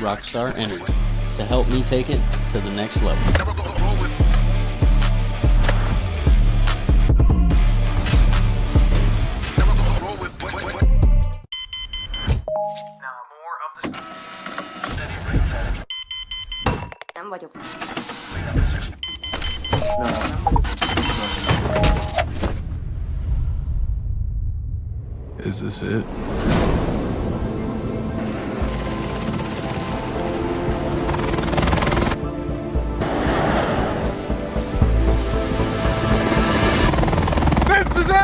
Rockstar Anniv to help me take it to the next level. Is this it? This is it!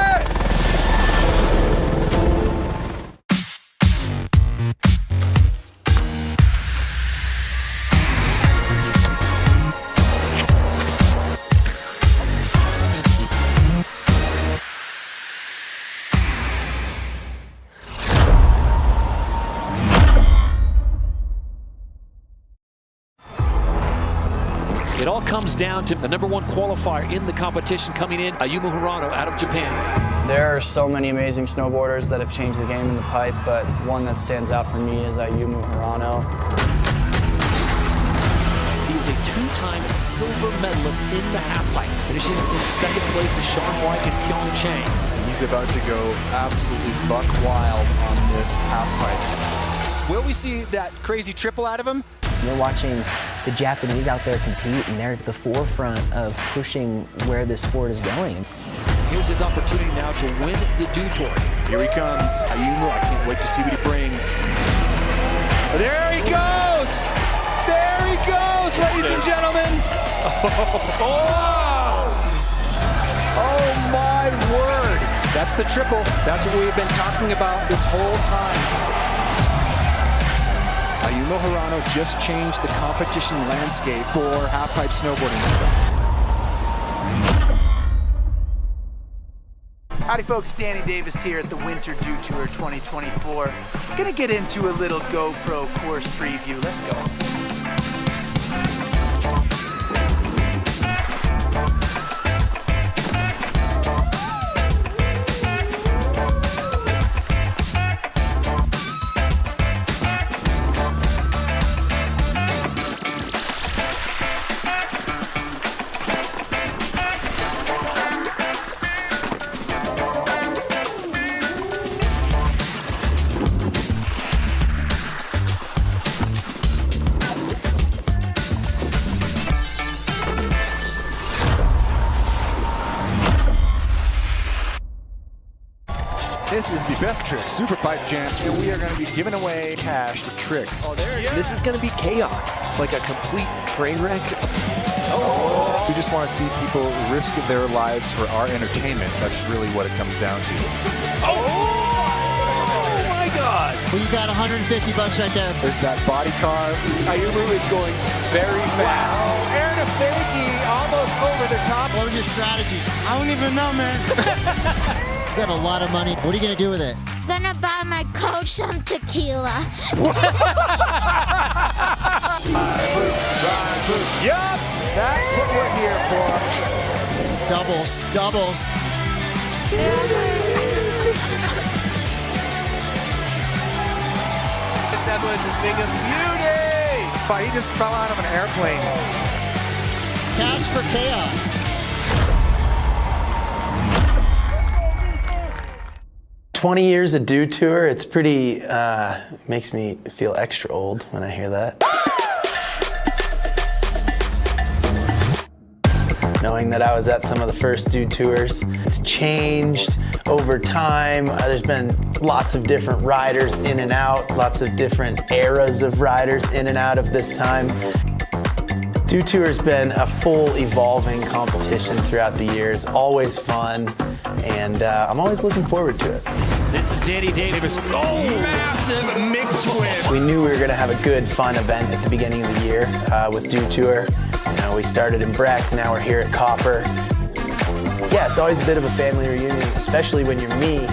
It all comes down to the #1 qualifier in the competition coming in, Ayumu Hirano out of Japan. There are so many amazing snowboarders that have changed the game in the pipe, but one that stands out for me is Ayumu Hirano. He is a two-time silver medalist in the halfpipe, finishing in second place to Sean White in Pyeongchang. He's about to go absolutely buck wild on this halfpipe. Will we see that crazy triple out of him? You're watching the Japanese out there compete, and they're at the forefront of pushing where this sport is going. Here's his opportunity now to win the Dew Tour. Here he comes, Ayumu. I can't wait to see what he brings. There he goes! There he goes, ladies and gentlemen! Oh my word! That's the triple. That's what we've been talking about this whole time. Ayumu Hirano just changed the competition landscape for halfpipe snowboarding. Howdy folks, Danny Davis here at the Winter Dew Tour 2024. Gonna get into a little GoPro course preview. Let's go. This is the best trick, Superpipe Jam, and we are going to be giving away cash for tricks. Oh, there it is. This is going to be chaos, like a complete train wreck. Oh. We just want to see people risk their lives for our entertainment. That's really what it comes down to. Oh my God! Well, you got 150 bucks right there. There's that body car. Ayumu is going very fast. Oh, Aaron a fakie, almost over the top. What was your strategy? I don't even know, man. You got a lot of money. What are you going to do with it? Gonna buy my coach some tequila. Yup, that's what we're here for. Doubles, doubles. That was a thing of beauty! But he just fell out of an airplane. Cash for chaos. 20 years of Dew Tour, it's pretty, makes me feel extra old when I hear that. Knowing that I was at some of the first Dew Tours. It's changed over time. There's been lots of different riders in and out, lots of different eras of riders in and out of this time. Dew Tour has been a full evolving competition throughout the years, always fun, and I'm always looking forward to it. This is Danny Davis. Oh, Massive McTwist. We knew we were going to have a good, fun event at the beginning of the year with Dew Tour. You know, we started in Breck, now we're here at Copper. Yeah, it's always a bit of a family reunion, especially when you're me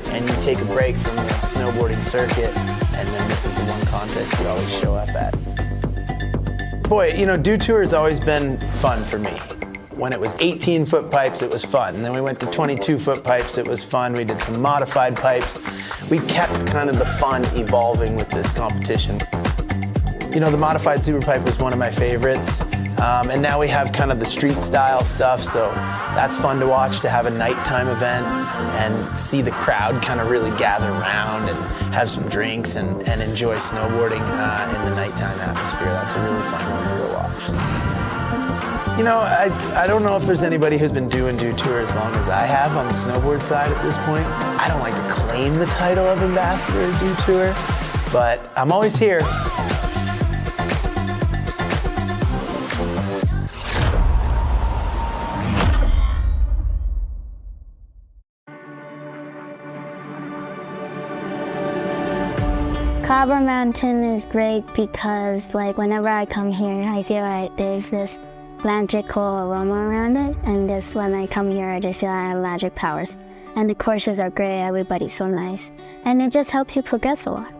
and you take a break from the snowboarding circuit, and then this is the one contest you always show up at. Boy, you know, Dew Tour has always been fun for me. When it was 18-foot pipes, it was fun. And then we went to 22-foot pipes, it was fun. We did some modified pipes. We kept kind of the fun evolving with this competition. You know, the modified Superpipe was one of my favorites. And now we have kind of the street style stuff, so that's fun to watch, to have a nighttime event and see the crowd kind of really gather around and have some drinks and enjoy snowboarding in the nighttime atmosphere. That's a really fun one to go watch. So. You know, I don't know if there's anybody who's been doing Dew Tour as long as I have on the snowboard side at this point. I don't like to claim the title of ambassador of Dew Tour, but I'm always here. Cobra Mountain is great because, like, whenever I come here, I feel like there's this magical aroma around it, and just when I come here, I just feel I have magic powers. And the courses are great, everybody's so nice, and it just helps you progress a lot.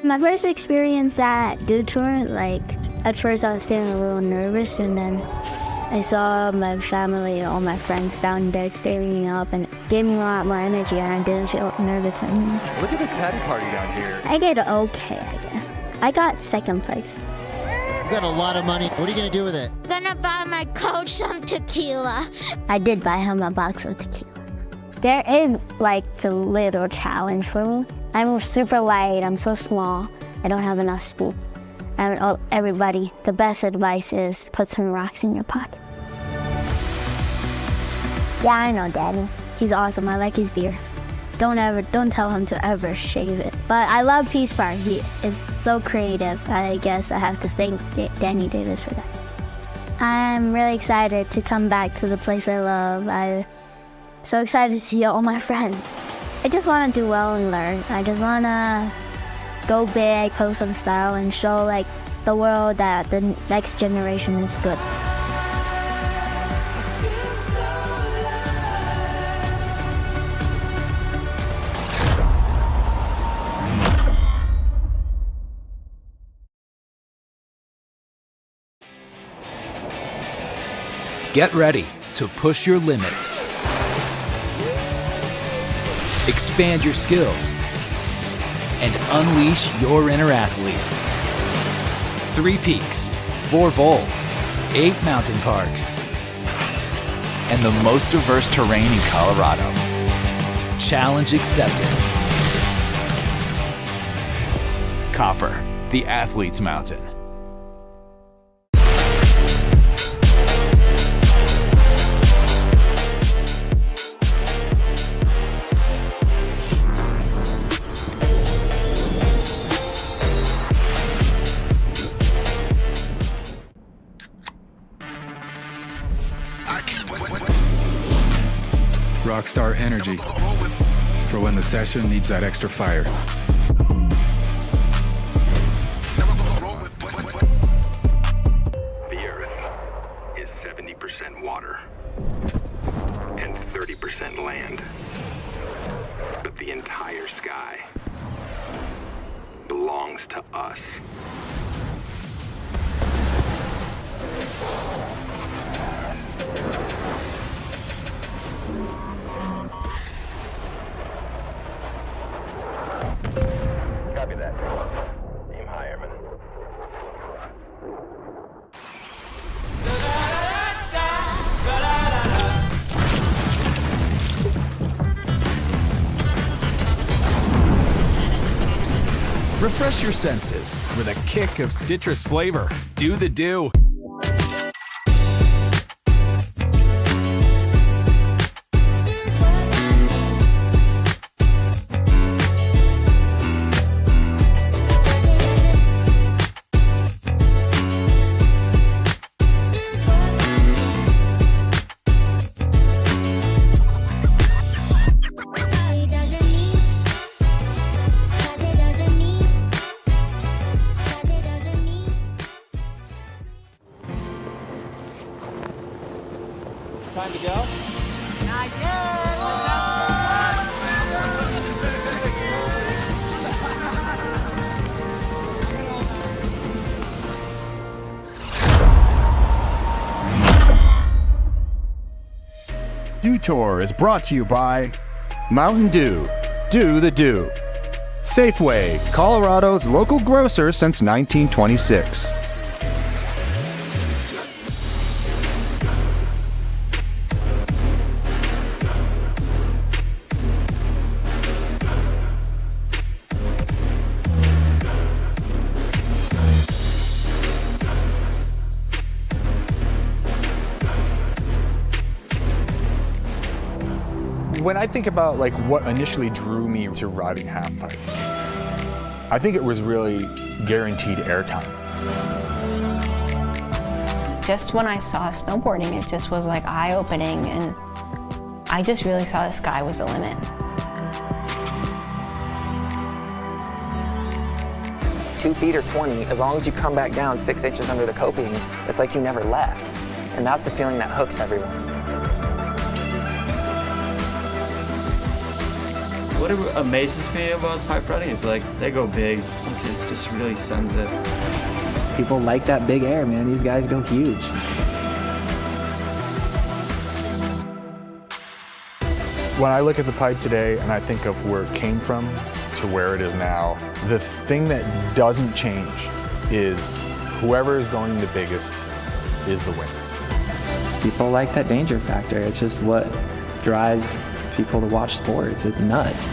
My first experience at Dew Tour, like, at first I was feeling a little nervous, and then I saw my family, all my friends down there staring me up, and it gave me a lot more energy, and I didn't feel nervous anymore. Look at this patty party down here. I did okay, I guess. I got second place. You got a lot of money. What are you going to do with it? I'm gonna buy my coach some tequila. I did buy him a box of tequila. There is, like, a little challenge for me. I'm super light, I'm so small, I don't have enough speed. And everybody, the best advice is put some rocks in your pocket. Yeah, I know, Daddy. He's awesome. I like his beer. Don't tell him to ever shave it. But I love Peace Bar. He is so creative. I guess I have to thank Danny Davis for that. I'm really excited to come back to the place I love. I'm so excited to see all my friends. I just want to do well and learn. I just want to go big, post some style, and show, like, the world that the next generation is good. Get ready to push your limits. Expand your skills and unleash your inner athlete. 3 peaks, 4 bowls, 8 mountain parks, and the most diverse terrain in Colorado. Challenge accepted. Copper, the athlete's mountain. Rockstar energy for when the session needs that extra fire. The Earth is 70% water and 30% land. But the entire sky belongs to us. Copy that. Aim higher, man. Refresh your senses with a kick of citrus flavor. Do the Dew. Time to go? Not yet. Dew Tour is brought to you by Mountain Dew. Do the Dew. Safeway, Colorado's local grocer since 1926. When I think about like what initially drew me to riding halfpipe, I think it was really guaranteed airtime. Just when I saw snowboarding, it just was like eye-opening, and I just really saw the sky was the limit. $2 feet or 20, as long as you come back down 6 inches under the coping, it's like you never left. And that's the feeling that hooks everyone. What amazes me about pipe riding is like they go big. Some kids just really sends it. People like that big air, man. These guys go huge. When I look at the pipe today and I think of where it came from to where it is now, the thing that doesn't change is whoever is going the biggest is the winner. People like that danger factor. It's just what drives people to watch sports. It's nuts.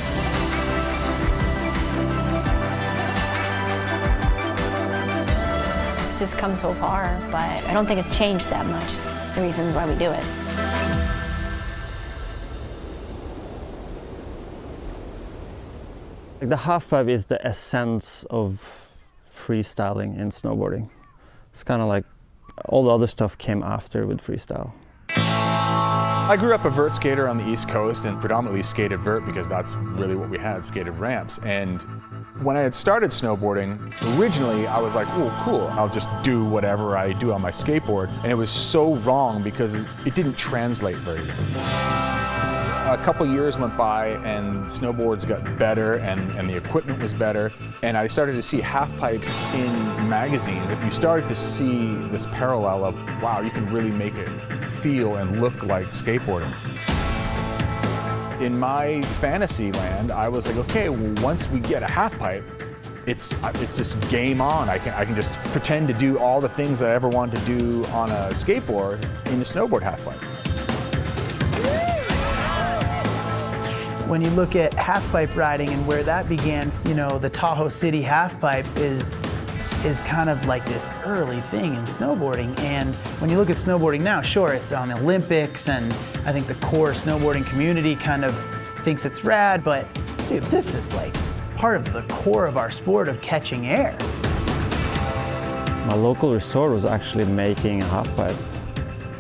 It's just come so far, but I don't think it's changed that much, the reasons why we do it. The halfpipe is the essence of freestyling in snowboarding. It's kind of like all the other stuff came after with freestyle. I grew up a vert skater on the East Coast and predominantly skated vert because that's really what we had, skated ramps. And when I had started snowboarding, originally I was like, oh, cool, I'll just do whatever I do on my skateboard. And it was so wrong because it didn't translate very well. A couple years went by and snowboards got better and the equipment was better. And I started to see half pipes in magazines. You started to see this parallel of, wow, you can really make it feel and look like skateboarding. In my fantasy land, I was like, okay, well, once we get a half pipe, it's just game on. I can just pretend to do all the things that I ever wanted to do on a skateboard in a snowboard half pipe. When you look at halfpipe riding and where that began, you know, the Tahoe City halfpipe is kind of like this early thing in snowboarding. And when you look at snowboarding now, sure, it's on the Olympics, and I think the core snowboarding community kind of thinks it's rad, but dude, this is like part of the core of our sport of catching air. My local resort was actually making a halfpipe.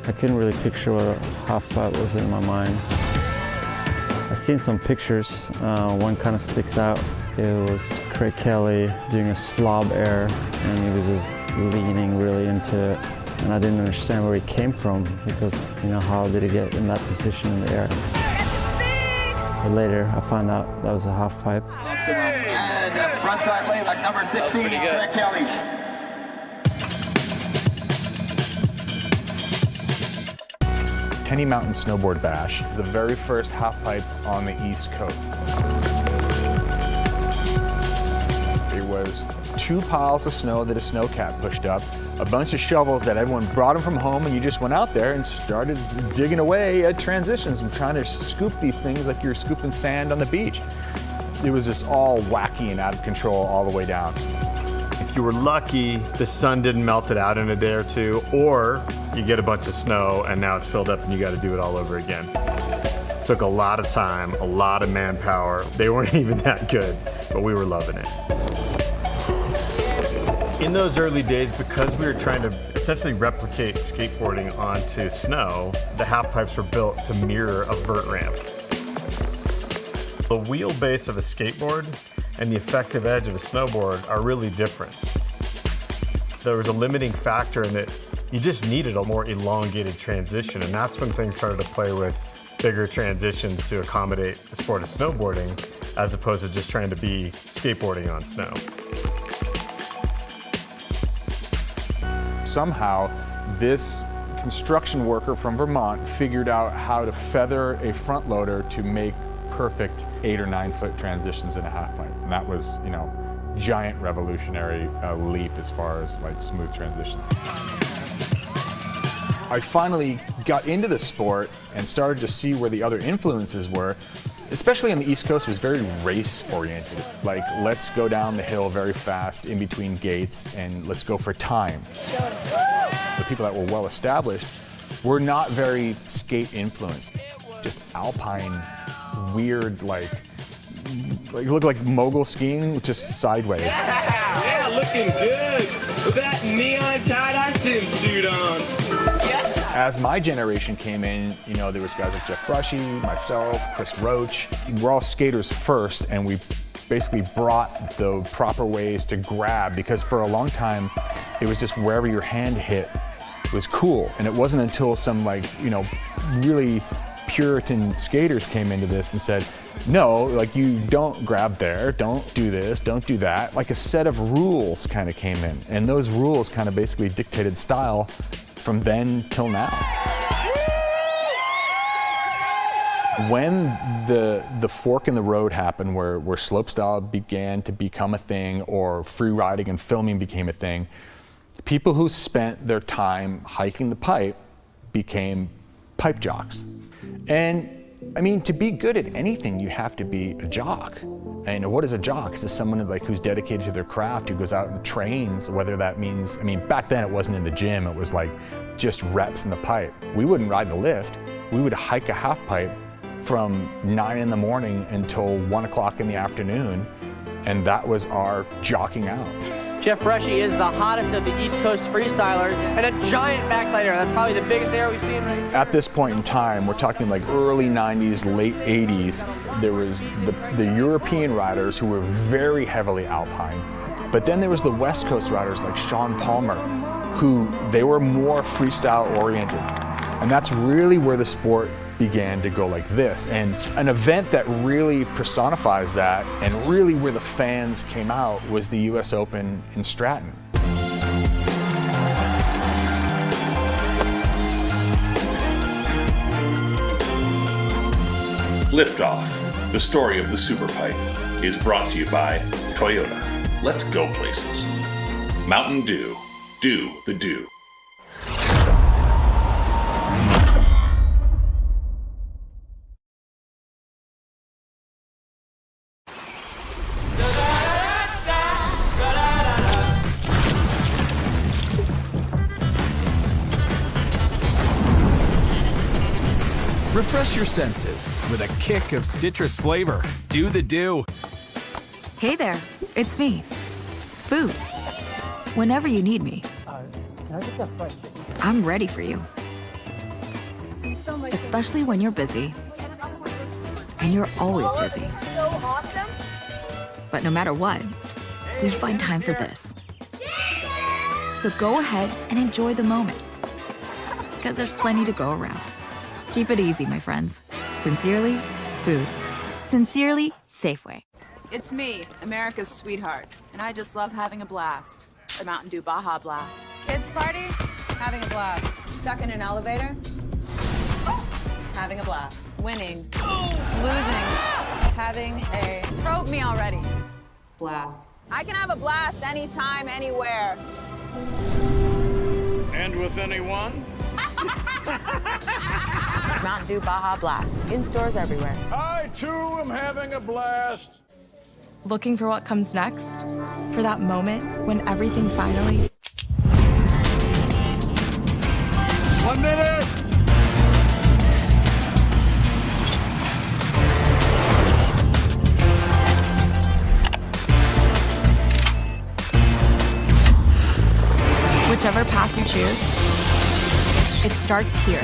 I couldn't really picture what a halfpipe was in my mind. I've seen some pictures. One kind of sticks out. It was Craig Kelly doing a slob air, and he was just leaning really into it. And I didn't understand where he came from because, you know, how did he get in that position in the air? But later, I found out that was a half pipe. And front side layback number 16, Craig Kelly. Tenny Mountain Snowboard Bash is the very first half pipe on the East Coast. It was 2 piles of snow that a snowcat pushed up, a bunch of shovels that everyone brought them from home, and you just went out there and started digging away at transitions and trying to scoop these things like you're scooping sand on the beach. It was just all wacky and out of control all the way down. If you were lucky, the sun didn't melt it out in a day or two, or you get a bunch of snow and now it's filled up and you got to do it all over again. Took a lot of time, a lot of manpower. They weren't even that good, but we were loving it. In those early days, because we were trying to essentially replicate skateboarding onto snow, the half pipes were built to mirror a vert ramp. The wheelbase of a skateboard and the effective edge of a snowboard are really different. There was a limiting factor in that you just needed a more elongated transition, and that's when things started to play with bigger transitions to accommodate the sport of snowboarding, as opposed to just trying to be skateboarding on snow. Somehow, this construction worker from Vermont figured out how to feather a front loader to make perfect 8 or 9 foot transitions in a half pipe. And that was, you know, giant revolutionary leap as far as like smooth transitions. I finally got into the sport and started to see where the other influences were. Especially on the East Coast, it was very race oriented. Like, let's go down the hill very fast in between gates and let's go for time. The people that were well established were not very skate influenced. Just alpine, weird, like it looked like mogul skiing, just sideways. Yeah, looking good with that neon tie-dye swimsuit on. As my generation came in, you know, there was guys like Jeff Brushy, myself, Chris Roach. We're all skaters first, and we basically brought the proper ways to grab, because for a long time, it was just wherever your hand hit was cool. And it wasn't until some, like, you know, really Puritan skaters came into this and said, no, like, you don't grab there, don't do this, don't do that. Like, a set of rules kind of came in, and those rules kind of basically dictated style from then till now. When the fork in the road happened where slopestyle began to become a thing, or free riding and filming became a thing, people who spent their time hiking the pipe became pipe jocks. And I mean, to be good at anything, you have to be a jock. And what is a jock? It's just someone like who's dedicated to their craft, who goes out and trains, whether that means, I mean, back then it wasn't in the gym, it was like just reps in the pipe. We wouldn't ride the lift. We would hike a half pipe from 9 in the morning until 1 o'clock in the afternoon. And that was our jocking out. Jeff Brushy is the hottest of the East Coast freestylers, and a giant backside air. That's probably the biggest air we've seen right here. At this point in time, we're talking like early 90s, late 80s, there was the European riders who were very heavily alpine. But then there was the West Coast riders like Sean Palmer, who they were more freestyle oriented. And that's really where the sport began to go like this. And an event that really personifies that, and really where the fans came out, was the US Open in Stratton. Liftoff, the story of the Superpipe, is brought to you by Toyota. Let's go places. Mountain Dew, do the do. Refresh your senses with a kick of citrus flavor. Do the do. Hey there, it's me. Food. Whenever you need me. I'm ready for you. Especially when you're busy. And you're always busy. But no matter what, we find time for this. So go ahead and enjoy the moment. Because there's plenty to go around. Keep it easy, my friends. Sincerely, Food. Sincerely, Safeway. It's me, America's sweetheart, and I just love having a blast. The Mountain Dew Baja Blast. Kids party? Having a blast. Stuck in an elevator? Having a blast. Winning. Losing. Having a... Probe me already. Blast. I can have a blast anytime, anywhere. And with anyone? Mountain Dew Baja Blast. In stores everywhere. I, too, am having a blast. Looking for what comes next? For that moment when everything finally... 1 minute! Whichever path you choose, it starts here.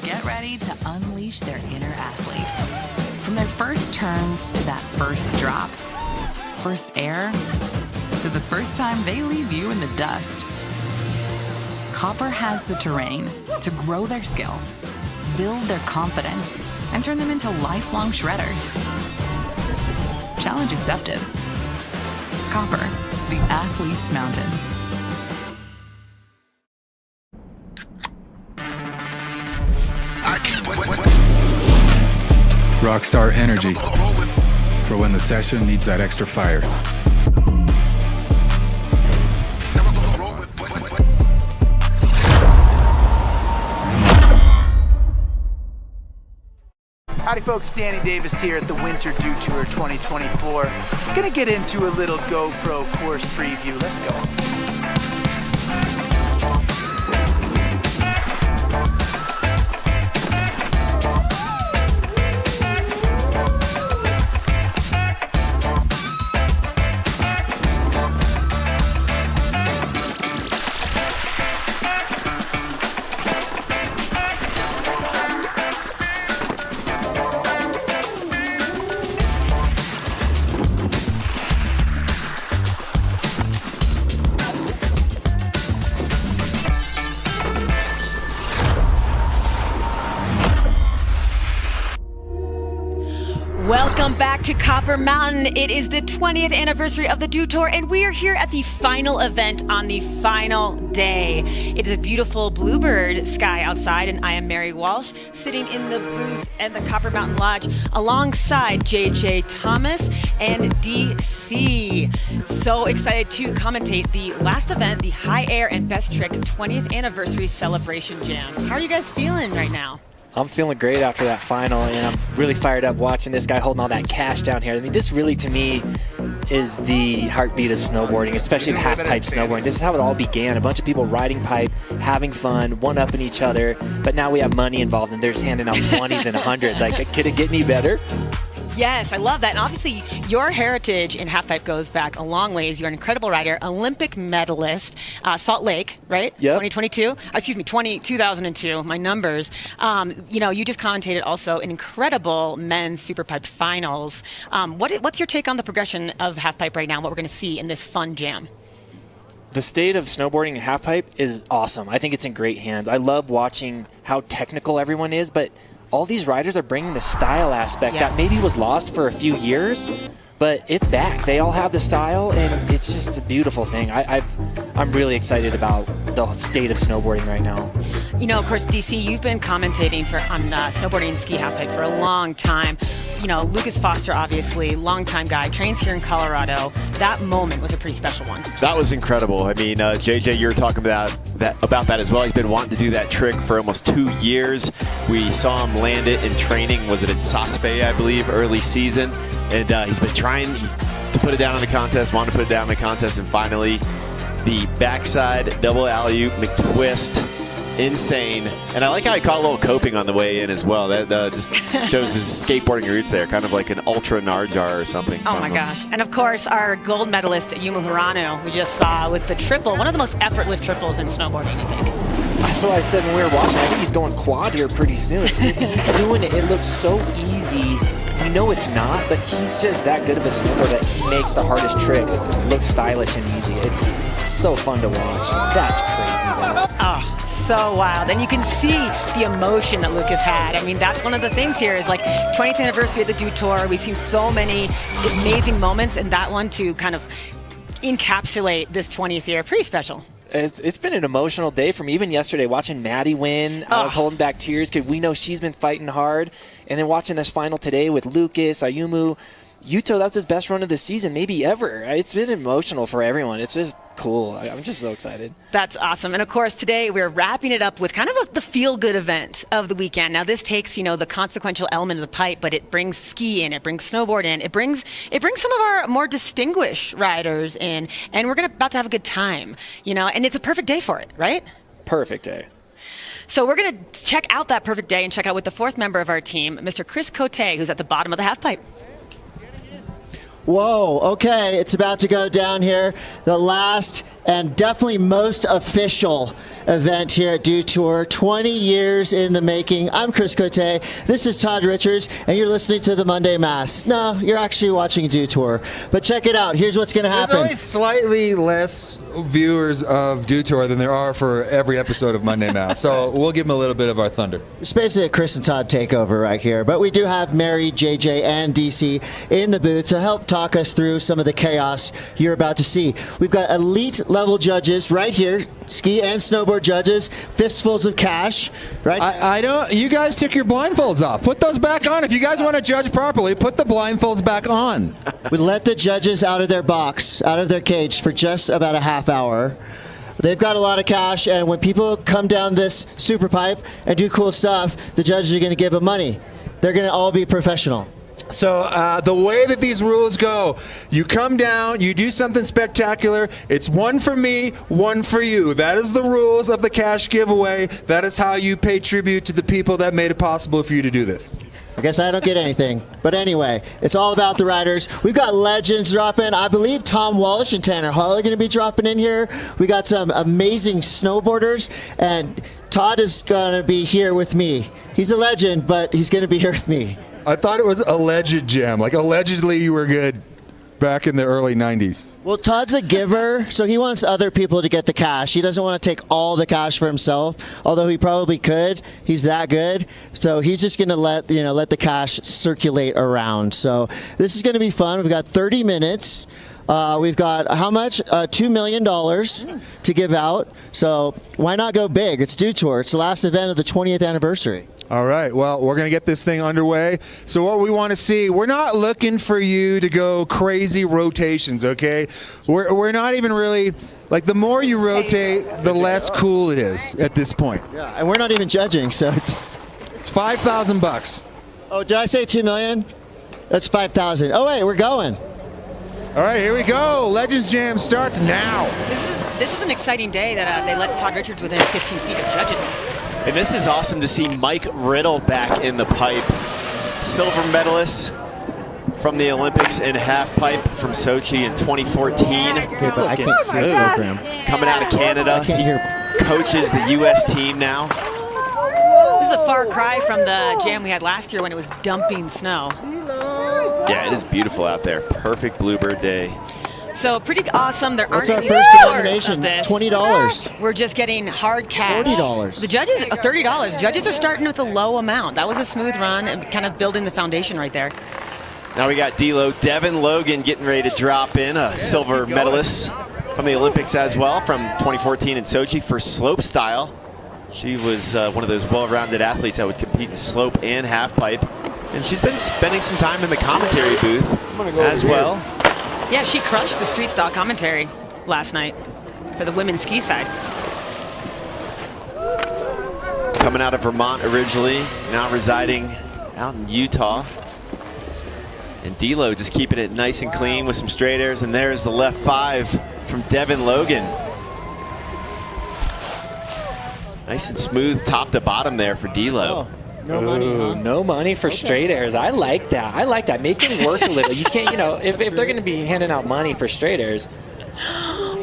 Get ready to unleash their inner athlete. From their first turns to that first drop, first air, to the first time they leave you in the dust. Copper has the terrain to grow their skills, build their confidence, and turn them into lifelong shredders. Challenge accepted. Copper, the athlete's mountain. Rockstar energy for when the session needs that extra fire. Howdy folks, Danny Davis here at the Winter Dew Tour 2024. Gonna get into a little GoPro course preview. Let's go. Welcome back to Copper Mountain. It is the 20th anniversary of the Dew Tour, and we are here at the final event on the final day. It is a beautiful bluebird sky outside, and I am Mary Walsh, sitting in the booth at the Copper Mountain Lodge alongside JJ Thomas and DC. So excited to commentate the last event, the High Air and Best Trick 20th Anniversary Celebration Jam. How are you guys feeling right now? I'm feeling great after that final, and I'm really fired up watching this guy holding all that cash down here. I mean, this really, to me, is the heartbeat of snowboarding, especially half-pipe snowboarding. This is how it all began. A bunch of people riding pipe, having fun, one-upping each other, but now we have money involved, and they're just handing out 20s and 100s. Like, could it get any better? Yes, I love that. And obviously, your heritage in halfpipe goes back a long ways. You're an incredible rider, Olympic medalist, Salt Lake, right? Yep. 2002. My numbers. You just commentated also an incredible men's Superpipe finals. What's your take on the progression of halfpipe right now? What we're going to see in this fun jam? The state of snowboarding and halfpipe is awesome. I think it's in great hands. I love watching how technical everyone is, but all these riders are bringing the style aspect that maybe was lost for a few years, but it's back. They all have the style, and it's just a beautiful thing. I'm really excited about the state of snowboarding right now. You know, of course, DC, you've been commentating on snowboarding and ski halfpipe for a long time. You know, Lucas Foster, obviously, longtime guy, trains here in Colorado. That moment was a pretty special one. That was incredible. I mean, JJ, you were talking about that as well. He's been wanting to do that trick for almost 2 years. We saw him land it in training. Was it in Saspe, I believe, early season? And he's been trying to put it down in the contest, wanted to put it down in the contest, and finally the backside double alley-oop McTwist. Insane. And I like how he caught a little coping on the way in as well. That just shows his skateboarding roots there, kind of like an ultra Narjar or something. Oh my gosh. And of course, our gold medalist, Yumu Hirano, we just saw with the triple, one of the most effortless triples in snowboarding, I think. That's what I said when we were watching. I think he's going quad here pretty soon. He's doing it. It looks so easy. We know it's not, but he's just that good of a snowboarder that he makes the hardest tricks look stylish and easy. It's so fun to watch. That's crazy, though. Oh, so wild. And you can see the emotion that Lucas had. I mean, that's one of the things here is like 20th anniversary of the Dew Tour. We've seen so many amazing moments, and that one to kind of encapsulate this 20th year. Pretty special. It's been an emotional day for me. Even yesterday, watching Maddie win, I was holding back tears because we know she's been fighting hard. And then watching this final today with Lucas, Ayumu, Yuto, that's his best run of the season, maybe ever. It's been emotional for everyone. It's just cool. I'm just so excited. That's awesome. And of course, today we're wrapping it up with kind of the feel-good event of the weekend. Now, this takes, the consequential element of the pipe, but it brings ski in, it brings snowboard in, it brings some of our more distinguished riders in, and we're about to have a good time, and it's a perfect day for it, right? Perfect day. So we're going to check out that perfect day and check out with the fourth member of our team, Mr. Chris Cote, who's at the bottom of the half pipe. Whoa, okay, it's about to go down here. The last and definitely most official event here at Dew Tour. 20 years in the making. I'm Chris Cote. This is Todd Richards, and you're listening to the Monday Mass. No, you're actually watching Dew Tour. But check it out. Here's what's going to happen. There's only slightly less viewers of Dew Tour than there are for every episode of Monday Mass. So we'll give them a little bit of our thunder. It's basically a Chris and Todd takeover right here. But we do have Mary, JJ, and DC in the booth to help talk us through some of the chaos you're about to see. We've got elite level judges right here, ski and snowboard judges, fistfuls of cash, right? I don't. You guys took your blindfolds off. Put those back on. If you guys want to judge properly, put the blindfolds back on. We let the judges out of their box, out of their cage for just about a half hour. They've got a lot of cash, and when people come down this super pipe and do cool stuff, the judges are going to give them money. They're going to all be professional. So the way that these rules go, you come down, you do something spectacular. It's one for me, one for you. That is the rules of the cash giveaway. That is how you pay tribute to the people that made it possible for you to do this. I guess I don't get anything. But anyway, it's all about the riders. We've got legends dropping. I believe Tom Walsh and Tanner Hall are going to be dropping in here. We got some amazing snowboarders, and Todd is going to be here with me. He's a legend, but he's going to be here with me. I thought it was alleged, Jam. Like, allegedly you were good back in the early 90s. Well, Todd's a giver, so he wants other people to get the cash. He doesn't want to take all the cash for himself, although he probably could. He's that good. So he's just going to let the cash circulate around. So this is going to be fun. We've got 30 minutes. We've got how much? $2 million to give out. So why not go big? It's Dew Tour. It's the last event of the 20th anniversary. All right, well, we're going to get this thing underway. So what we want to see, we're not looking for you to go crazy rotations, okay? We're not even really, like, the more you rotate, the less cool it is at this point. Yeah, and we're not even judging, so it's $5,000. Oh, did I say 2 million? That's 5,000. Oh, wait, we're going. All right, here we go. Legends Jam starts now. This is an exciting day that they let Todd Richards within 15 feet of judges. And this is awesome to see Mike Riddle back in the pipe. Silver medalist from the Olympics in half pipe from Sochi in 2014. Okay, but I can't see the program. Coming out of Canada. I can't hear. He coaches the U.S. team now. This is a far cry from the jam we had last year when it was dumping snow. Yeah, it is beautiful out there. Perfect Bluebird day. So pretty awesome. There What's aren't our any first scores denomination? of this. $20. We're just getting hard cash. $40. The judges, $30. Judges are starting with a low amount. That was a smooth run and kind of building the foundation right there. Now we got D-Lo. Devin Logan getting ready to drop in, a silver medalist from the Olympics as well, from 2014 in Sochi for slope style. She was one of those well-rounded athletes that would compete in slope and half pipe. And she's been spending some time in the commentary booth as well. Yeah, she crushed the street stock commentary last night for the women's ski side. Coming out of Vermont originally, now residing out in Utah. And D-Lo just keeping it nice and clean with some straight airs. And there's the left 5 from Devin Logan. Nice and smooth top to bottom there for D-Lo. No money, huh? No money for straight airs. I like that. I like that. Make it work a little. You can't, if they're going to be handing out money for straight airs.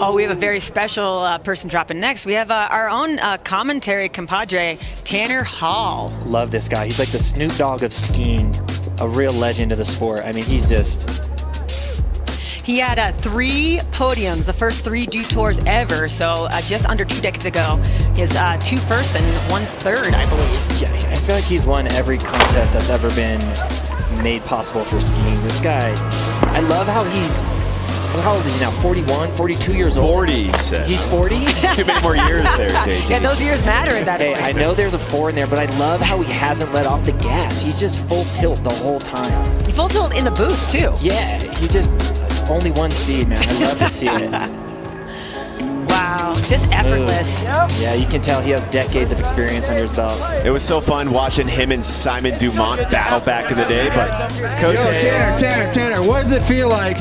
Oh, we have a very special person dropping next. We have our own commentary compadre, Tanner Hall. Love this guy. He's like the Snoop Dogg of skiing. A real legend of the sport. I mean, he's just... He had 3 podiums, the first 3 Dew Tours ever, so just under 2 decades ago. He has 2 firsts and 1 third, I believe. Yeah, I feel like he's won every contest that's ever been made possible for skiing. This guy, I love how he's, how old is he now? 41, 42 years old? 40, he said. He's 40? Too many more years there, JJ. Yeah, those years matter at that point. I know there's a 4 in there, but I love how he hasn't let off the gas. He's just full tilt the whole time. He full tilt in the booth, too. Yeah, he just... Only one speed, man. I love to see it. Wow, just effortless. Yeah, you can tell he has decades of experience under his belt. It was so fun watching him and Simon Dumont battle back in the day, but Cote... Tanner, what does it feel like?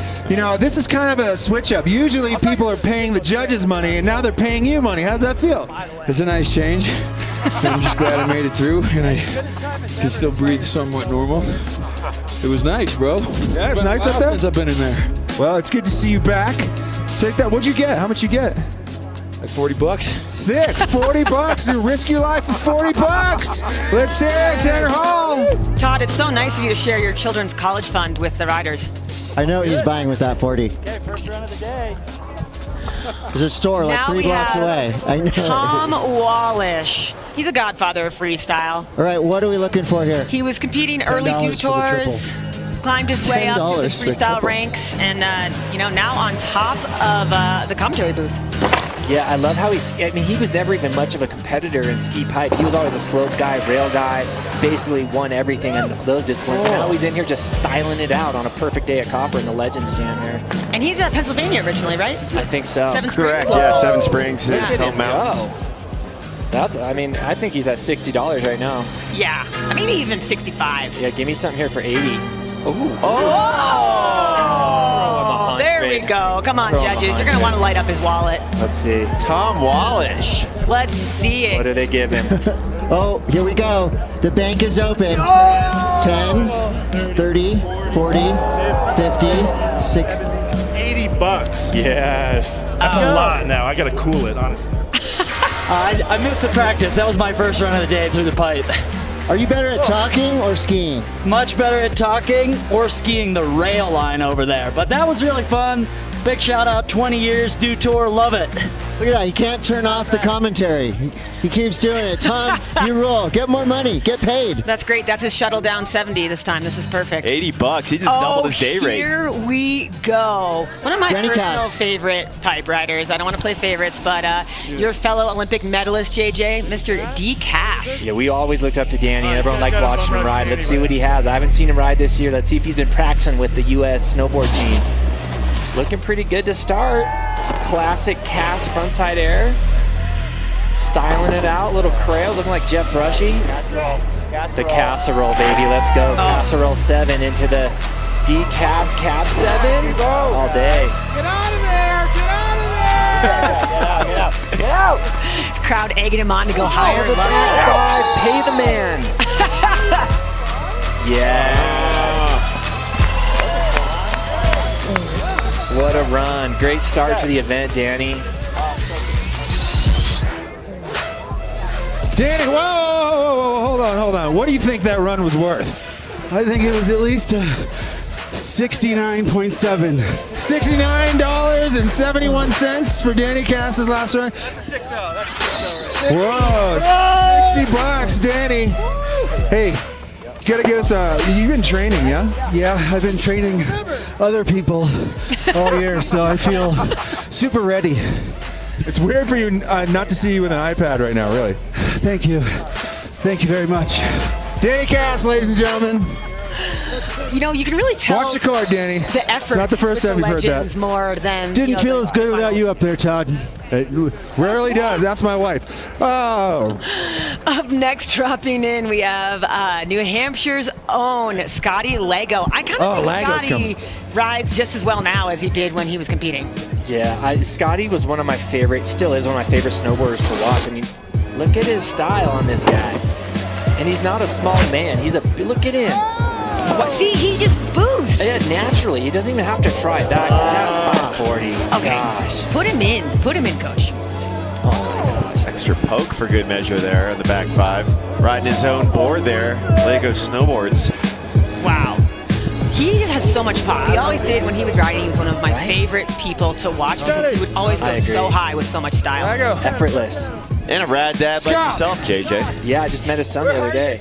This is kind of a switch up. Usually people are paying the judges money, and now they're paying you money. How's that feel? It's a nice change. I'm just glad I made it through, and I can still breathe somewhat normal. It was nice, bro. Yeah, it's nice up there? Since I've been in there. Well, it's good to see you back. Take that. What'd you get? How much you get? Like $40. Sick. $40. You risk your life for $40. Let's hear it, Tanner Hall. Todd, it's so nice of you to share your children's college fund with the riders. I know what he's buying with that 40. Okay, first run of the day. There's a store like 3 blocks away. I know. Tom Wallish. He's a godfather of freestyle. All right, what are we looking for here? He was competing early Dew Tours. climbed his way up to the $10 for freestyle triple. ranks, and now on top of the commentary booth. Yeah, I love how he was never even much of a competitor in ski pipe. He was always a slope guy, rail guy, basically won everything in those disciplines. And now he's in here just styling it out on a perfect day at Copper in the Legends Jam there. And he's Pennsylvania originally, right? I think so. Seven Springs? Correct, yeah, Seven Springs, his home mountain. I think he's at $60 right now. Yeah, maybe even 65. Yeah, give me something here for 80. Ooh. Oh, there we go. Come on, judges. You're going to want to light up his wallet. Let's see. Tom Wallish. Let's see it. What do they give him? Oh, here we go. The bank is open. 10, 30, 40, 50, 60. $80. Yes. That's a lot now. I got to cool it, honestly. I missed the practice. That was my first run of the day through the pipe. Are you better at talking or skiing? Much better at talking or skiing the rail line over there. But that was really fun. Big shout out, 20 years, Dew Tour, love it. Look at that, he can't turn off the commentary. He keeps doing it. Tom, you rule. Get more money. Get paid. That's great. That's his shuttle down 70 this time. This is perfect. $80. He just doubled his day rate. Here we go. One of my Danny personal Cass. favorite pipe riders. I don't want to play favorites, but your fellow Olympic medalist, JJ, Mr. D. Cass. Yeah, we always looked up to Danny, and everyone liked watching him ride. Let's see what he has. I haven't seen him ride this year. Let's see if he's been practicing with the U.S. snowboard team. Looking pretty good to start. Classic Cass frontside air. Styling it out. Little crails looking like Jeff Brushy. The casserole, baby. Let's go. Casserole 7 into the D-Cass Cap 7. All day. Get out of there! Get out of there! Get out! Get out! Crowd egging him on to go higher. The back 5. Pay the man. Yeah. What a run. Great start to the event, Danny. Danny, whoa, hold on. What do you think that run was worth? I think it was at least 69.7. $69.71 for Danny Cass's last run. Whoa, $60, Danny. Hey, you gotta give us you've been training, yeah? Yeah, I've been training other people all year, so I feel super ready. It's weird for you not to see you with an iPad right now, really. Thank you. Thank you very much. Danny Cass, ladies and gentlemen. You know, you can really tell. Watch the card, Danny. The effort. It's not the first time you've heard that. More than didn't feel as good without you up there, Todd. It rarely does. That's my wife. Oh. Up next, dropping in, we have New Hampshire's own Scotty Lego. I kind of think Scotty rides just as well now as he did when he was competing. Yeah, Scotty was one of my favorites, still is one of my favorite snowboarders to watch. I mean, look at his style on this guy. And he's not a small man. Look at him. What? See, he just boosts. Yeah, naturally. He doesn't even have to try that 540. Okay. Gosh. Put him in, coach. Oh my gosh. Extra poke for good measure there on the back 5. Riding his own board there. Lego snowboards. Wow. He just has so much pop. He always did when he was riding. He was one of my favorite people to watch because he would always go so high with so much style. Effortless. And a rad dad like yourself, JJ. Yeah, I just met his son the other day.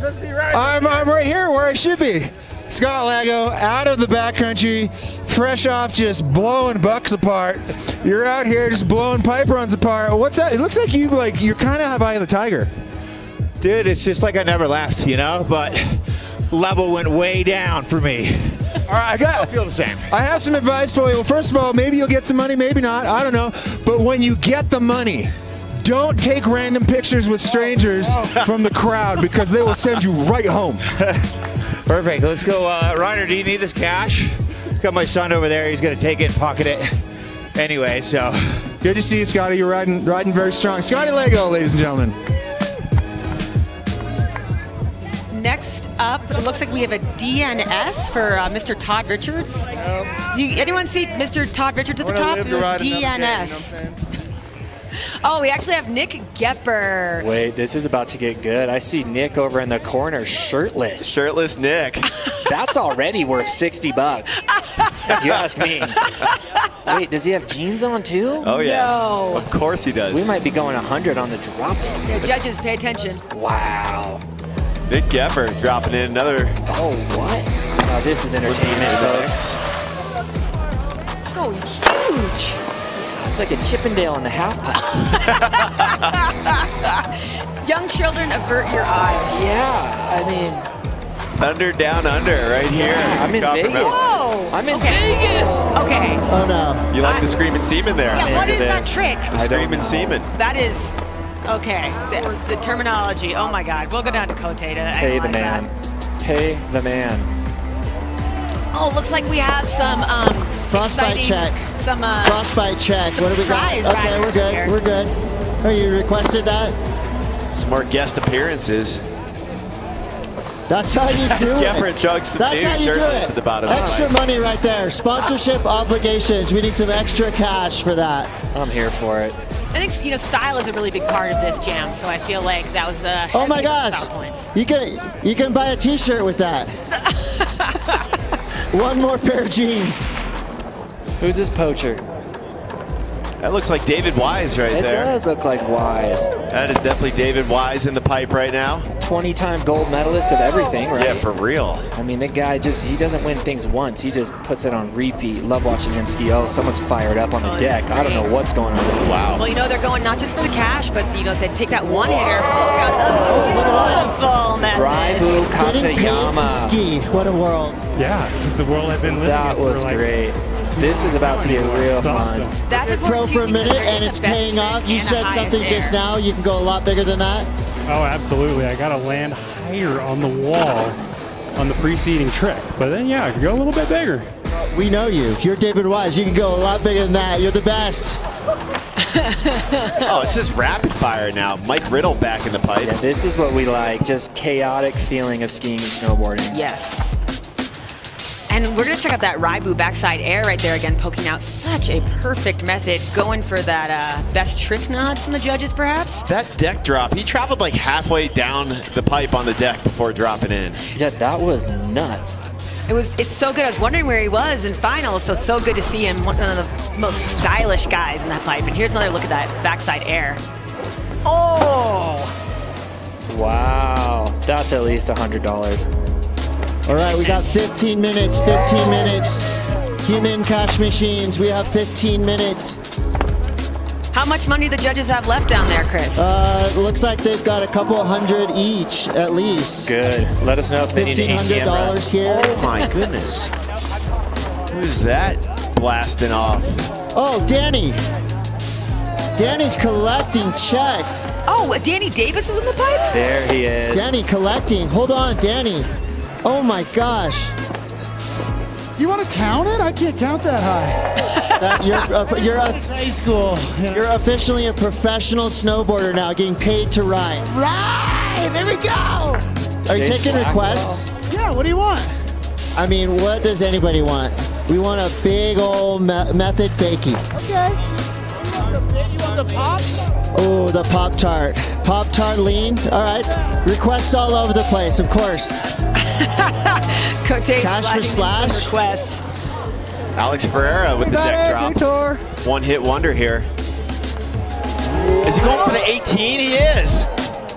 I'm right here where I should be. Scott Lego, out of the backcountry, fresh off just blowing bucks apart. You're out here just blowing pipe runs apart. What's that? It looks like you're kind of have eye of the tiger. Dude, it's just like I never left, you know, but level went way down for me. All right, I feel the same. I have some advice for you. Well, first of all, maybe you'll get some money, maybe not. I don't know. But when you get the money, don't take random pictures with strangers from the crowd because they will send you right home. Perfect. Let's go. Ryder, do you need this cash? Got my son over there. He's going to take it and pocket it. Anyway, so. Good to see you, Scotty. You're riding very strong. Scotty Lego, ladies and gentlemen. Next up, it looks like we have a DNS for Mr. Todd Richards. Anyone see Mr. Todd Richards at the top? DNS. Oh, we actually have Nick Gepper. Wait, this is about to get good. I see Nick over in the corner, shirtless. Shirtless Nick. That's already worth $60, if you ask me. Wait, does he have jeans on too? Oh, yes. No. Of course he does. We might be going 100 on the drop. Yeah, judges, pay attention. Wow. Nick Gepper dropping in another. Oh, what? Oh, this is entertainment, folks. Oh, huge. It's like a Chippendale in the half pipe. Young children, avert your eyes. Yeah, I mean... Thunder down under right here. I'm in Vegas. Oh, I'm in Vegas. Okay. Oh no. You like the Screaming Seaman there? Yeah, what is that trick? The Screaming Seaman. That is, okay, the terminology. Oh my God. We'll go down to Kote to Pay the man. that. Pay the man. Oh, looks like we have some Frostbite exciting, check. Some Frostbite check. some What do we got? surprise Okay, riders we're good. here. We're good. Oh, you requested that? Some more guest appearances. That's how you do As it. Cameron chugs some That's how new you do shirtless it. at the bottom. Extra money right there. Sponsorship obligations. We need some extra cash for that. I'm here for it. I think style is a really big part of this jam, so I feel like that was Oh my gosh! style points. You can buy a T-shirt with that. One more pair of jeans. Who's this poacher? That looks like David Wise right there. It does look like Wise. That is definitely David Wise in the pipe right now. 20-time gold medalist of everything, right? Yeah, for real. I mean, the guy he doesn't win things once. He just puts it on repeat. Love watching him ski. Oh, someone's fired up on the deck. I don't know what's going on. Wow. Well, they're going not just for the cash, but they take that one hitter. Beautiful method. Raibu Katayama. Ski. What a world. Yeah, this is the world I've been living in. That was great. This is about to get real fun. That's Pro for a minute, and it's paying off. You said something just now. You can go a lot bigger than that. Oh, absolutely. I got to land higher on the wall on the preceding trick. But then, yeah, I could go a little bit bigger. We know you. You're David Wise. You can go a lot bigger than that. You're the best. Oh, it's just rapid fire now. Mike Riddle back in the pipe. Yeah, this is what we like. Just chaotic feeling of skiing and snowboarding. Yes. And we're going to check out that Raibu backside air right there again, poking out such a perfect method, going for that best trick nod from the judges, perhaps. That deck drop, he traveled like halfway down the pipe on the deck before dropping in. Yeah, that was nuts. It's so good. I was wondering where he was in finals, so good to see him, one of the most stylish guys in that pipe. And here's another look at that backside air. Oh! Wow, that's at least $100. All right, we got 15 minutes, 15 minutes. Human cash machines, we have 15 minutes. How much money do the judges have left down there, Chris? Looks like they've got a couple hundred each, at least. Good. Let us know if they need an ATM run. $1,500 here. Oh my goodness. Who's that blasting off? Oh, Danny. Danny's collecting check. Oh, Danny Davis was in the pipe? There he is. Danny collecting. Hold on, Danny. Oh my gosh. Do you want to count it? I can't count that high. High school. You're officially a professional snowboarder now, getting paid to ride. Right, there we go. Are you taking requests? Yeah, what do you want? I mean, what does anybody want? We want a big old method fakie. Okay. You want the pop? Oh, the Pop-Tart. Pop-Tart lean. All right. Requests all over the place, of course. Cash for slash. Requests. Alex Ferreira with the deck drop. One hit wonder here. Is he going for the 18? He is.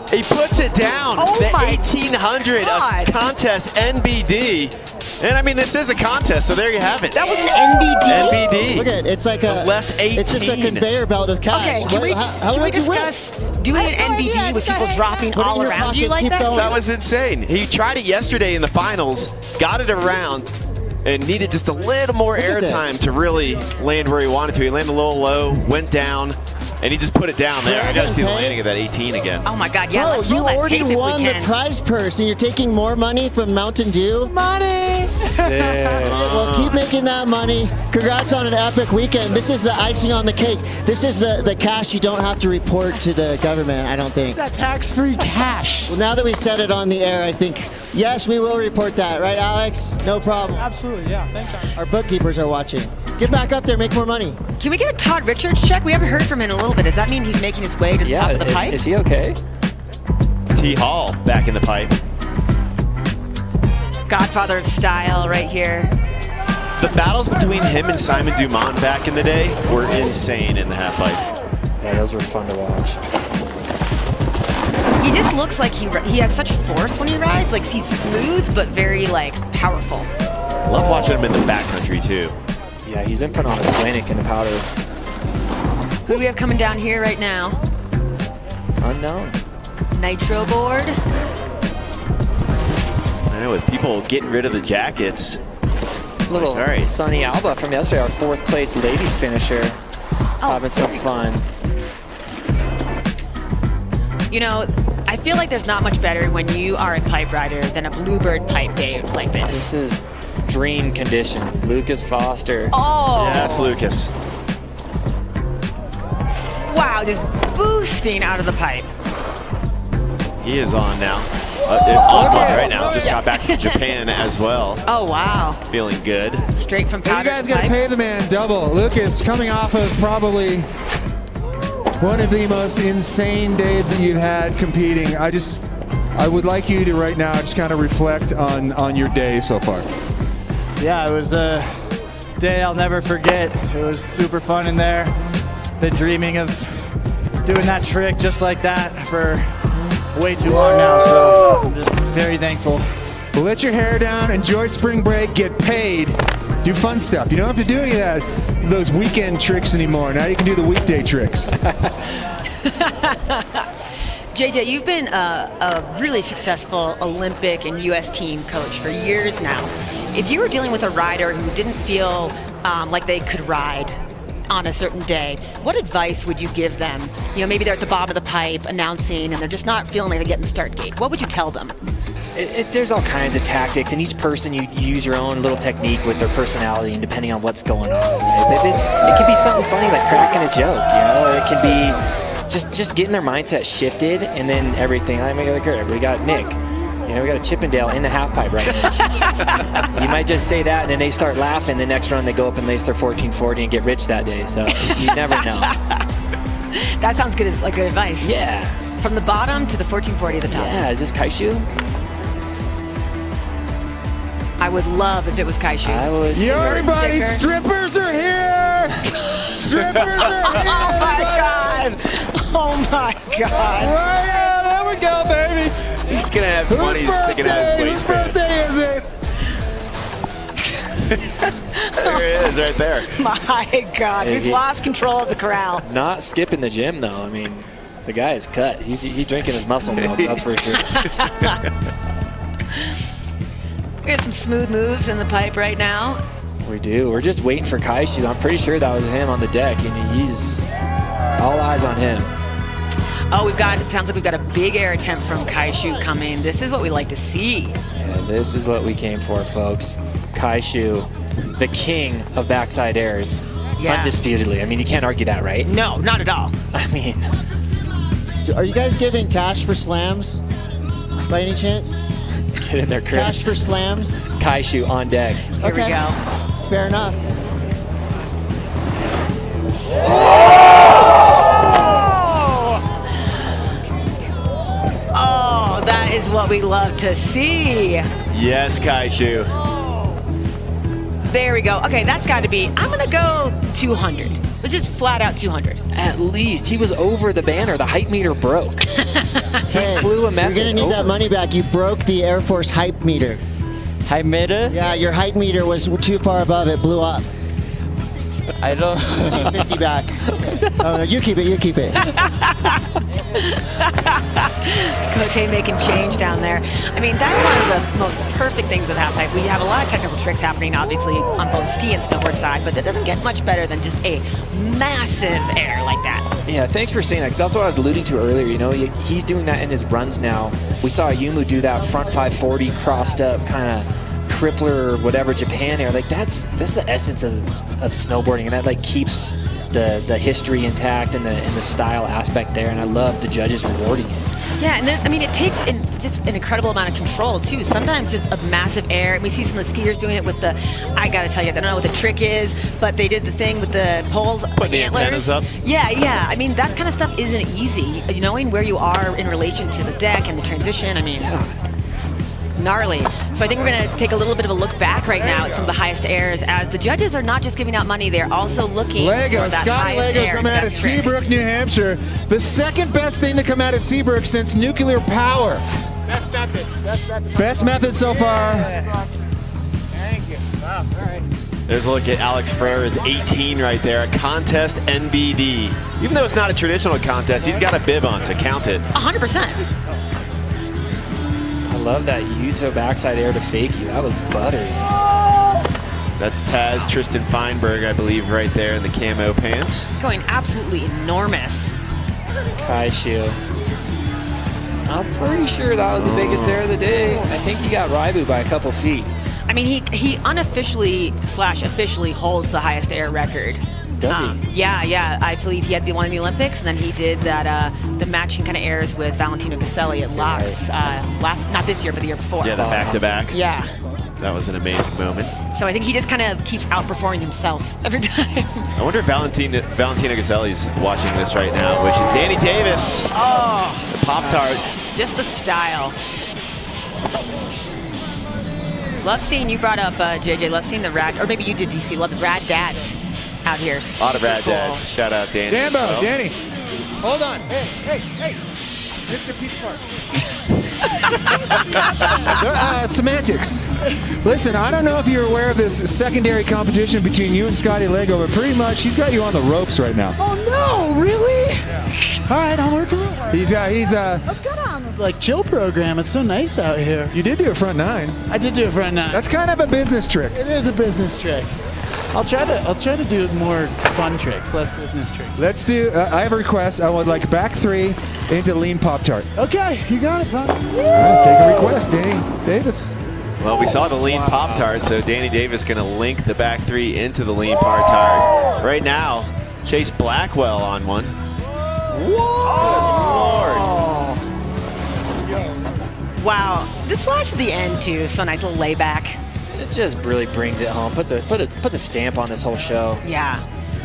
He puts it down. Oh the my 1800 God. contest NBD. And I mean, this is a contest, so there you have it. That was an NBD? NBD. Look at it. It's like a left 18. It's just a conveyor belt of cash. Okay, can we discuss doing an NBD with people dropping Put it in all your around you pocket, like keep that? going. That was insane. He tried it yesterday in the finals, got it around, and needed just a little more airtime to really land where he wanted to. He landed a little low, went down, and he just put it down there. I got to see the landing of that 18 again. Oh my God, yeah, Bro, let's roll you that already tape if won we the can. prize purse, and you're taking more money from Mountain Dew? Money! Well, keep making that money. Congrats on an epic weekend. This is the icing on the cake. This is the cash you don't have to report to the government, I don't think. That tax-free cash. Well, now that we said it on the air, I think, yes, we will report that. Right, Alex? No problem. Absolutely, yeah. Thanks, Alex. Our bookkeepers are watching. Get back up there, make more money. Can we get a Todd Richards check? We haven't heard from him in a little bit. Does that mean he's making his way to the top of the pipe? Is he okay? T. Hall back in the pipe. Godfather of style right here. The battles between him and Simon Dumont back in the day were insane in the half pipe. Yeah, those were fun to watch. He just looks like he has such force when he rides. Like he's smooth but very like powerful. Love watching him in the backcountry too. Yeah, he's been putting on a clinic in the powder. Who do we have coming down here right now? Unknown. Nitro board. I know, with people getting rid of the jackets. Little Right. Sunny Alba from yesterday, our 4th place ladies finisher, having some fun. You know, I feel like there's not much better when you are a pipe rider than a bluebird pipe day like this. This is dream conditions. Lucas Foster. Oh! Yes, Lucas. Wow, just boosting out of the pipe. He is on now. On one right now. Just got back from Japan as well. Oh, wow. Feeling good. Straight from powder. You guys got to pay the man double. Lucas, coming off of probably one of the most insane days that you've had competing. I would like you to right now just kind of reflect on your day so far. Yeah, it was a day I'll never forget. It was super fun in there. Been dreaming of doing that trick just like that for way too long now, so I'm just very thankful. Well, let your hair down, enjoy spring break, get paid, do fun stuff. You don't have to do any of those weekend tricks anymore. Now you can do the weekday tricks. JJ, you've been a really successful Olympic and U.S. team coach for years now. If you were dealing with a rider who didn't feel like they could ride on a certain day, what advice would you give them? You know, maybe they're at the bottom of the pipe announcing and they're just not feeling like they're getting the start gate. What would you tell them? There's all kinds of tactics, and each person you use your own little technique with their personality and depending on what's going on. Right? It can be something funny like cracking a joke, you know? It can be just getting their mindset shifted, and then everything. I mean, like, we got Nick. You know, we got a Chippendale in the half pipe right now. You might just say that, and then they start laughing. The next run, they go up and lace their 1440 and get rich that day. So you never know. That sounds good, like good advice. Yeah. From the bottom to the 1440 at the top. Yeah, is this Kaishu? I would love if it was Kaishu. Yo, everybody, strippers are here! Strippers are here! Oh my God! Oh my God! Right, yeah, there we go, baby! He's gonna have money sticking out his waistband. Whose birthday is it? There it is, right there. My God, we've lost control of the corral. Not skipping the gym, though. I mean, the guy is cut. He's drinking his muscle milk, that's for sure. We have some smooth moves in the pipe right now. We do. We're just waiting for Kaishu. I'm pretty sure that was him on the deck, and he's all eyes on him. Oh, it sounds like we've got a big air attempt from Kaishu coming. This is what we like to see. Yeah, this is what we came for, folks. Kaishu, the king of backside airs. Yeah. Undisputedly. I mean, you can't argue that, right? No, not at all. I mean... Are you guys giving cash for slams by any chance? Get in there, Chris. Cash for slams? Kaishu on deck. Here we go. Fair enough. Oh, that is what we love to see. Yes, Kaishu. There we go. Okay, that's got to be, I'm going to go 200. Let's just flat out 200. At least. He was over the banner. The height meter broke. He flew a method. You're going to need that money back. You broke the Air Force hype meter. Hype meter? Yeah, your height meter was too far above. It blew up. I don't... 50 back. Oh, no, you keep it. You keep it. Cote making change down there. I mean, that's one of the most perfect things of halfpipe. We have a lot of technical tricks happening, obviously, on both ski and snowboard side, but that doesn't get much better than just a massive air like that. Yeah, thanks for saying that, because that's what I was alluding to earlier. You know, he's doing that in his runs now. We saw Yumu do that front 540 crossed up kind of crippler or whatever Japan air. Like that's the essence of snowboarding, and that like keeps the history intact and the style aspect there. And I love the judges rewarding it. Yeah, and it takes just an incredible amount of control too. Sometimes just a massive air. And we see some of the skiers doing it with the, I gotta tell you, I don't know what the trick is, but they did the thing with the poles, put the antennas up. Yeah. I mean, that kind of stuff isn't easy. Knowing where you are in relation to the deck and the transition. I mean, gnarly. So I think we're going to take a little bit of a look back right now at some of the highest airs, as the judges are not just giving out money, they're also looking Lego, for that Scotty highest Lego air, coming out of best trick. Seabrook, New Hampshire. The second best thing to come out of Seabrook since nuclear power. Best method. Best method so far. Thank you. Wow, all right. There's a look at Alex Frere's 18 right there, a contest NBD. Even though it's not a traditional contest, he's got a bib on, so count it. 100%. I love that Yuto backside air to fake you. That was buttery. That's Taz Tristan Feinberg, I believe, right there in the camo pants. Going absolutely enormous. Kaishu. I'm pretty sure that was the biggest air of the day. I think he got Raibu by a couple feet. I mean, he unofficially / officially holds the highest air record. Does he? Yeah. I believe he had the one in the Olympics, and then he did that the matching kind of airs with Valentino Caselli at Lux not this year, but the year before. Yeah, the back-to-back. Yeah. That was an amazing moment. So I think he just kind of keeps outperforming himself every time. I wonder if Valentino Caselli's watching this right now, wishing Danny Davis. Oh. The Pop-Tart. Just the style. Love seeing, you brought up, JJ, love seeing the rad, or maybe you did, DC, love the rad dads out here. A lot of rad dads. Shout out Danny. Dambo, as well. Danny. Hold on. Hey. Mr. Peace Park. Semantics. Listen, I don't know if you're aware of this secondary competition between you and Scotty Lego, but pretty much he's got you on the ropes right now. Oh no, really? All right, I'm working on it. He's I was kind of on the chill program. It's so nice out here. You did do a front nine. I did do a front nine. That's kind of a business trick. It is a business trick. I'll try to do more fun tricks, less business tricks. Let's do. I have a request. I would like back 3 into lean Pop-Tart. Okay, you got it, bud. Take a request, Danny Davis. Well, we saw the lean Pop-Tart, so Danny Davis going to link the back 3 into the lean Pop-Tart. Right now, Chase Blackwell on one. Oh, Lord. Wow. The slash at the end, too, so nice little layback. It just really brings it home. Puts a stamp on this whole show. Yeah.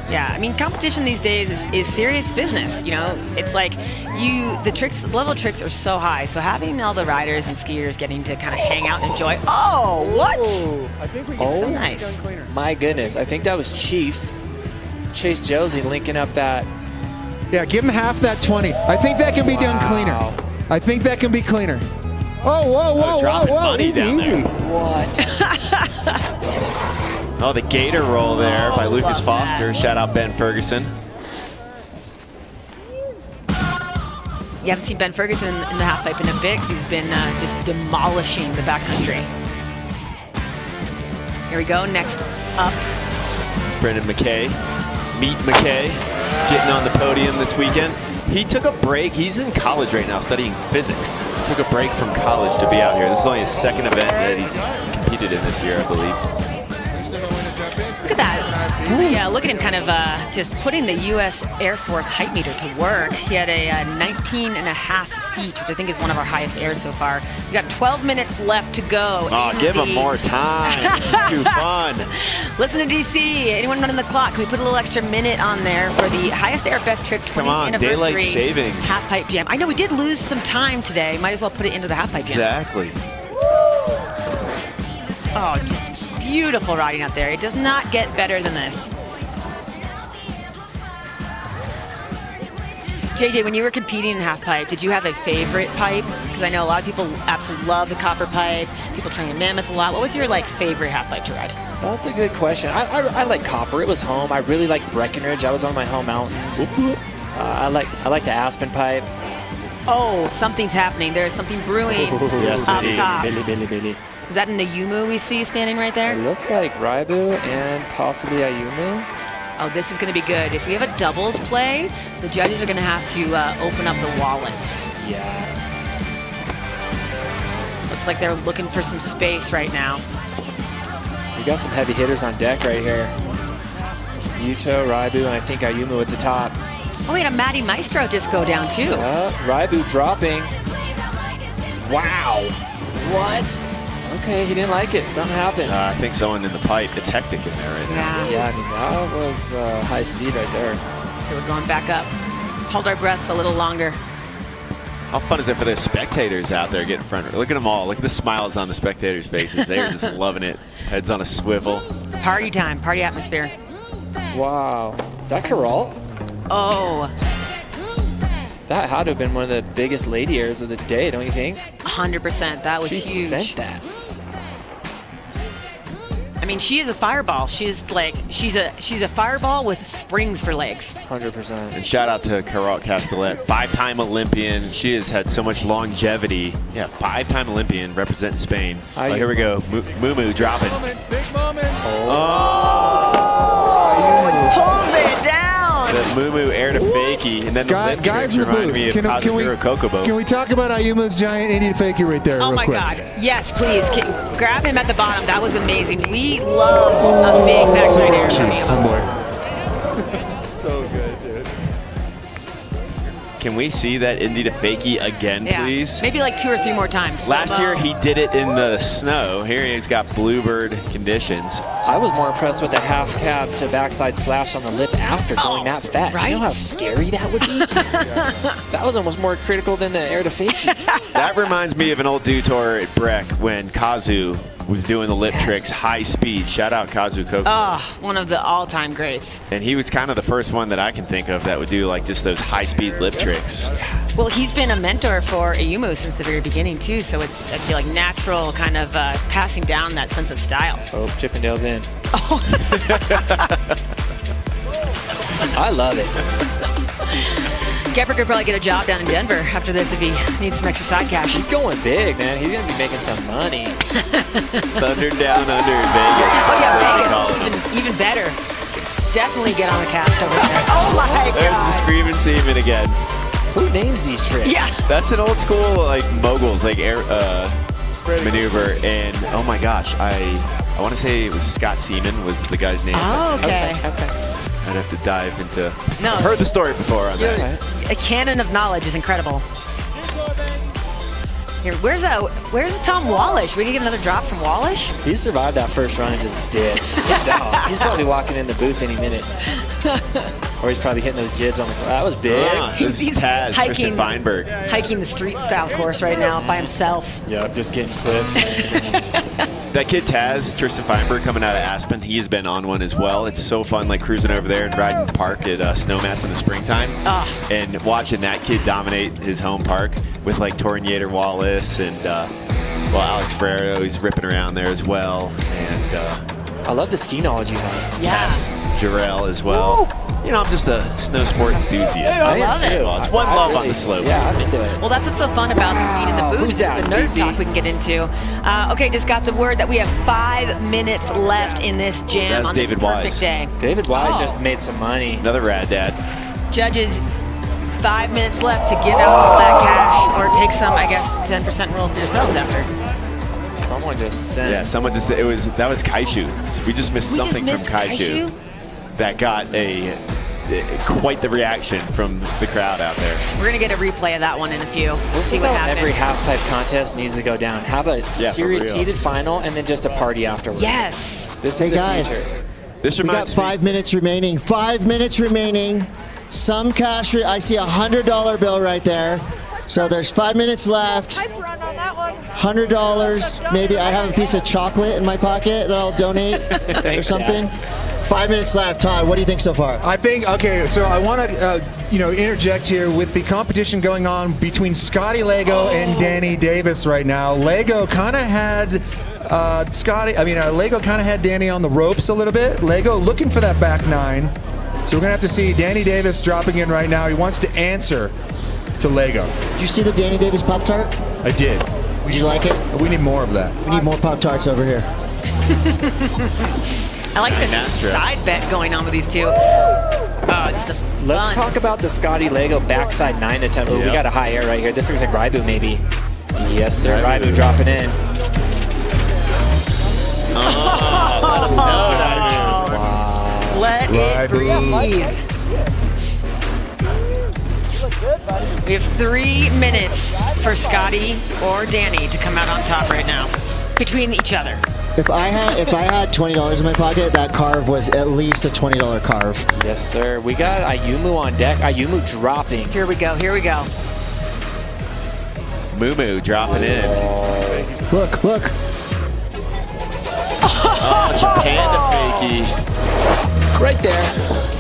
I mean, competition these days is serious business. You know, it's like the level of tricks are so high. So having all the riders and skiers getting to kind of hang out and enjoy. Oh, what? I think we It's so nice. My goodness, I think that was Chief Chase Josie linking up that. Yeah, give him half that 20. I think that can be done cleaner. I think that can be cleaner. Whoa, dropping money easy, down there. What? Oh, the gator roll there by Lucas Foster. Shout out Ben Ferguson. You haven't seen Ben Ferguson in the half pipe in a bit because he's been just demolishing the backcountry. Here we go. Next up, Brendan McKay. Meet McKay getting on the podium this weekend. He took a break. He's in college right now studying physics. Took a break from college to be out here. This is only his second event that he's competed in this year, I believe. look at that. Yeah, look at him kind of just putting the U.S. Air Force height meter to work. He had a 19 and a half feet, which I think is one of our highest airs so far. We got 12 minutes left to go. Oh, give him more time. This is too fun. Listen to DC. Anyone running the clock? Can we put a little extra minute on there for the highest air best trip 20th Come on, anniversary daylight savings. half pipe jam? I know we did lose some time today. Might as well put it into the half pipe jam. Exactly. Oh, just beautiful riding out there. It does not get better than this. JJ, when you were competing in half pipe, did you have a favorite pipe? Because I know a lot of people absolutely love the copper pipe. People train in Mammoth a lot. What was your favorite half pipe to ride? That's a good question. I like copper. It was home. I really like Breckenridge. I was on my home mountains. I like the Aspen pipe. Oh, something's happening. There's something brewing Yes, up indeed. top. Billy. Is that an Ayumu we see standing right there? It looks like Raibu and possibly Ayumu. Oh, this is going to be good. If we have a doubles play, the judges are going to have to open up the wallets. Yeah. Looks like they're looking for some space right now. We got some heavy hitters on deck right here. Yuto, Raibu, and I think Ayumu at the top. Oh, we had a Matty Maestro just go down too. Raibu dropping. Wow. What? Okay, he didn't like it. Something happened. I think someone in the pipe. It's hectic in there right now. Yeah, I mean, that was high speed right there. Okay, we're going back up. Hold our breaths a little longer. How fun is it for the spectators out there getting front? Look at them all. Look at the smiles on the spectators' faces. They're just loving it. Heads on a swivel. Party time, party atmosphere. Wow. Is that Carol? Oh. That had to have been one of the biggest lady airs of the day, don't you think? 100%. That was she huge. She sent that. I mean, she is a fireball. She's a fireball with springs for legs. 100%. And shout out to Carol Castellet, 5-time Olympian. She has had so much longevity. Yeah, 5-time Olympian representing Spain. Oh, here we go. Mumu dropping. Big moment. Pulls it down. The Mumu air to fakie, and then the lip guys tricks in the remind booth. me of Kazakura Kokobo. Can we talk about Ayuma's giant Indian fakie right there? Oh real my quick? God. Yes, please. Grab him at the bottom. That was amazing. We love a big backside air from Ayuma. So good, dude. Can we see that Indy to fakie again, please? Maybe like 2 or 3 more times. Last year he did it in the snow. Here he's got bluebird conditions. I was more impressed with the half cab to backside slash on the lip after going that fast. Right? You know how scary that would be? That was almost more critical than the air to fakie. That reminds me of an old dew tour at Breck when Kazu was doing the lip tricks high speed. Shout out Kazu Kokobo. Oh, one of the all-time greats. And he was kind of the first one that I can think of that would do like just those high speed lip tricks. Well, he's been a mentor for Ayumu since the very beginning too, so it's, I feel like, natural kind of passing down that sense of style. Oh, Chippendale's in. Oh. I love it. Gepper could probably get a job down in Denver after this if he needs some extra side cash. He's going big, man. He's going to be making some money. Thunder down under in Vegas. Oh yeah, Vegas, even better. Definitely get on the cast over there. Oh my God. There's the screaming seaman again. Who names these tricks? Yeah. That's an old school like moguls, like air maneuver. And oh my gosh, I want to say it was Scott Seaman was the guy's name. Oh, okay. I'd have to dive into. No. I've heard the story before on that. A canon of knowledge is incredible. Here, where's Tom Wallish? We need to get another drop from Wallish? He survived that first run and just dipped. He's out. He's probably walking in the booth any minute. Or he's probably hitting those jibs on the course. That was big. This is Taz, Tristan Feinberg. Hiking the street style course right now by himself. Yep, just getting clips. That kid Taz, Tristan Feinberg, coming out of Aspen, he's been on one as well. It's so fun, like cruising over there and riding the park at Snowmass in the springtime, and watching that kid dominate his home park with like Tornator Wallace and Alex Ferrero. He's ripping around there as well, and I love the ski knowledge you have. Yes, Jarrell as well. Woo! You know, I'm just a snow sport enthusiast. I love it. Well, it's one love on the slopes. Yeah, I'm into it. Well, that's what's so fun about being in the booth. Who's that? The nerd talk we can get into. Okay, just got the word that we have 5 minutes left in this jam That's on David this perfect Wise. day. David Wise just made some money. Another rad dad. Judges, 5 minutes left to give out all that cash or take some, I guess, 10% roll for yourselves after. Someone just sent. Yeah, someone just. That was Kaishu. We just missed something from Kaishu that got quite the reaction from the crowd out there. We're gonna get a replay of that one in a few. This see is what how happens. every half pipe contest needs to go down. Have a serious heated final and then just a party afterwards. Yes. This Hey is the guys, future. This we got reminds me. 5 minutes remaining. 5 minutes remaining. Some cash. I see $100 bill right there. So there's 5 minutes left. $100. Maybe I have a piece of chocolate in my pocket that I'll donate or something. 5 minutes left. Todd, what do you think so far? I think, okay, so I want to, interject here with the competition going on between Scotty Lego and Danny Davis right now. Lego kind of had Lego kind of had Danny on the ropes a little bit. Lego looking for that back 9. So we're going to have to see Danny Davis dropping in right now. He wants to answer to Lego. Did you see the Danny Davis Pop-Tart? I did. Did you like it? We need more of that. We need more Pop-Tarts over here. I like this side bet going on with these two. Just a fun. Let's talk about the Scotty Lego backside 9 attempt. Ooh, we got a high air right here. This looks like Raibu maybe. Yes, sir. Raibu dropping in. Let it breathe. We have 3 minutes for Scotty or Danny to come out on top right now, between each other. If I had $20 in my pocket, that carve was at least a $20 carve. Yes, sir. We got Ayumu on deck. Ayumu dropping. Here we go. Here we go. Moo dropping in. Look, look. Oh, Japan to fakie. Right there.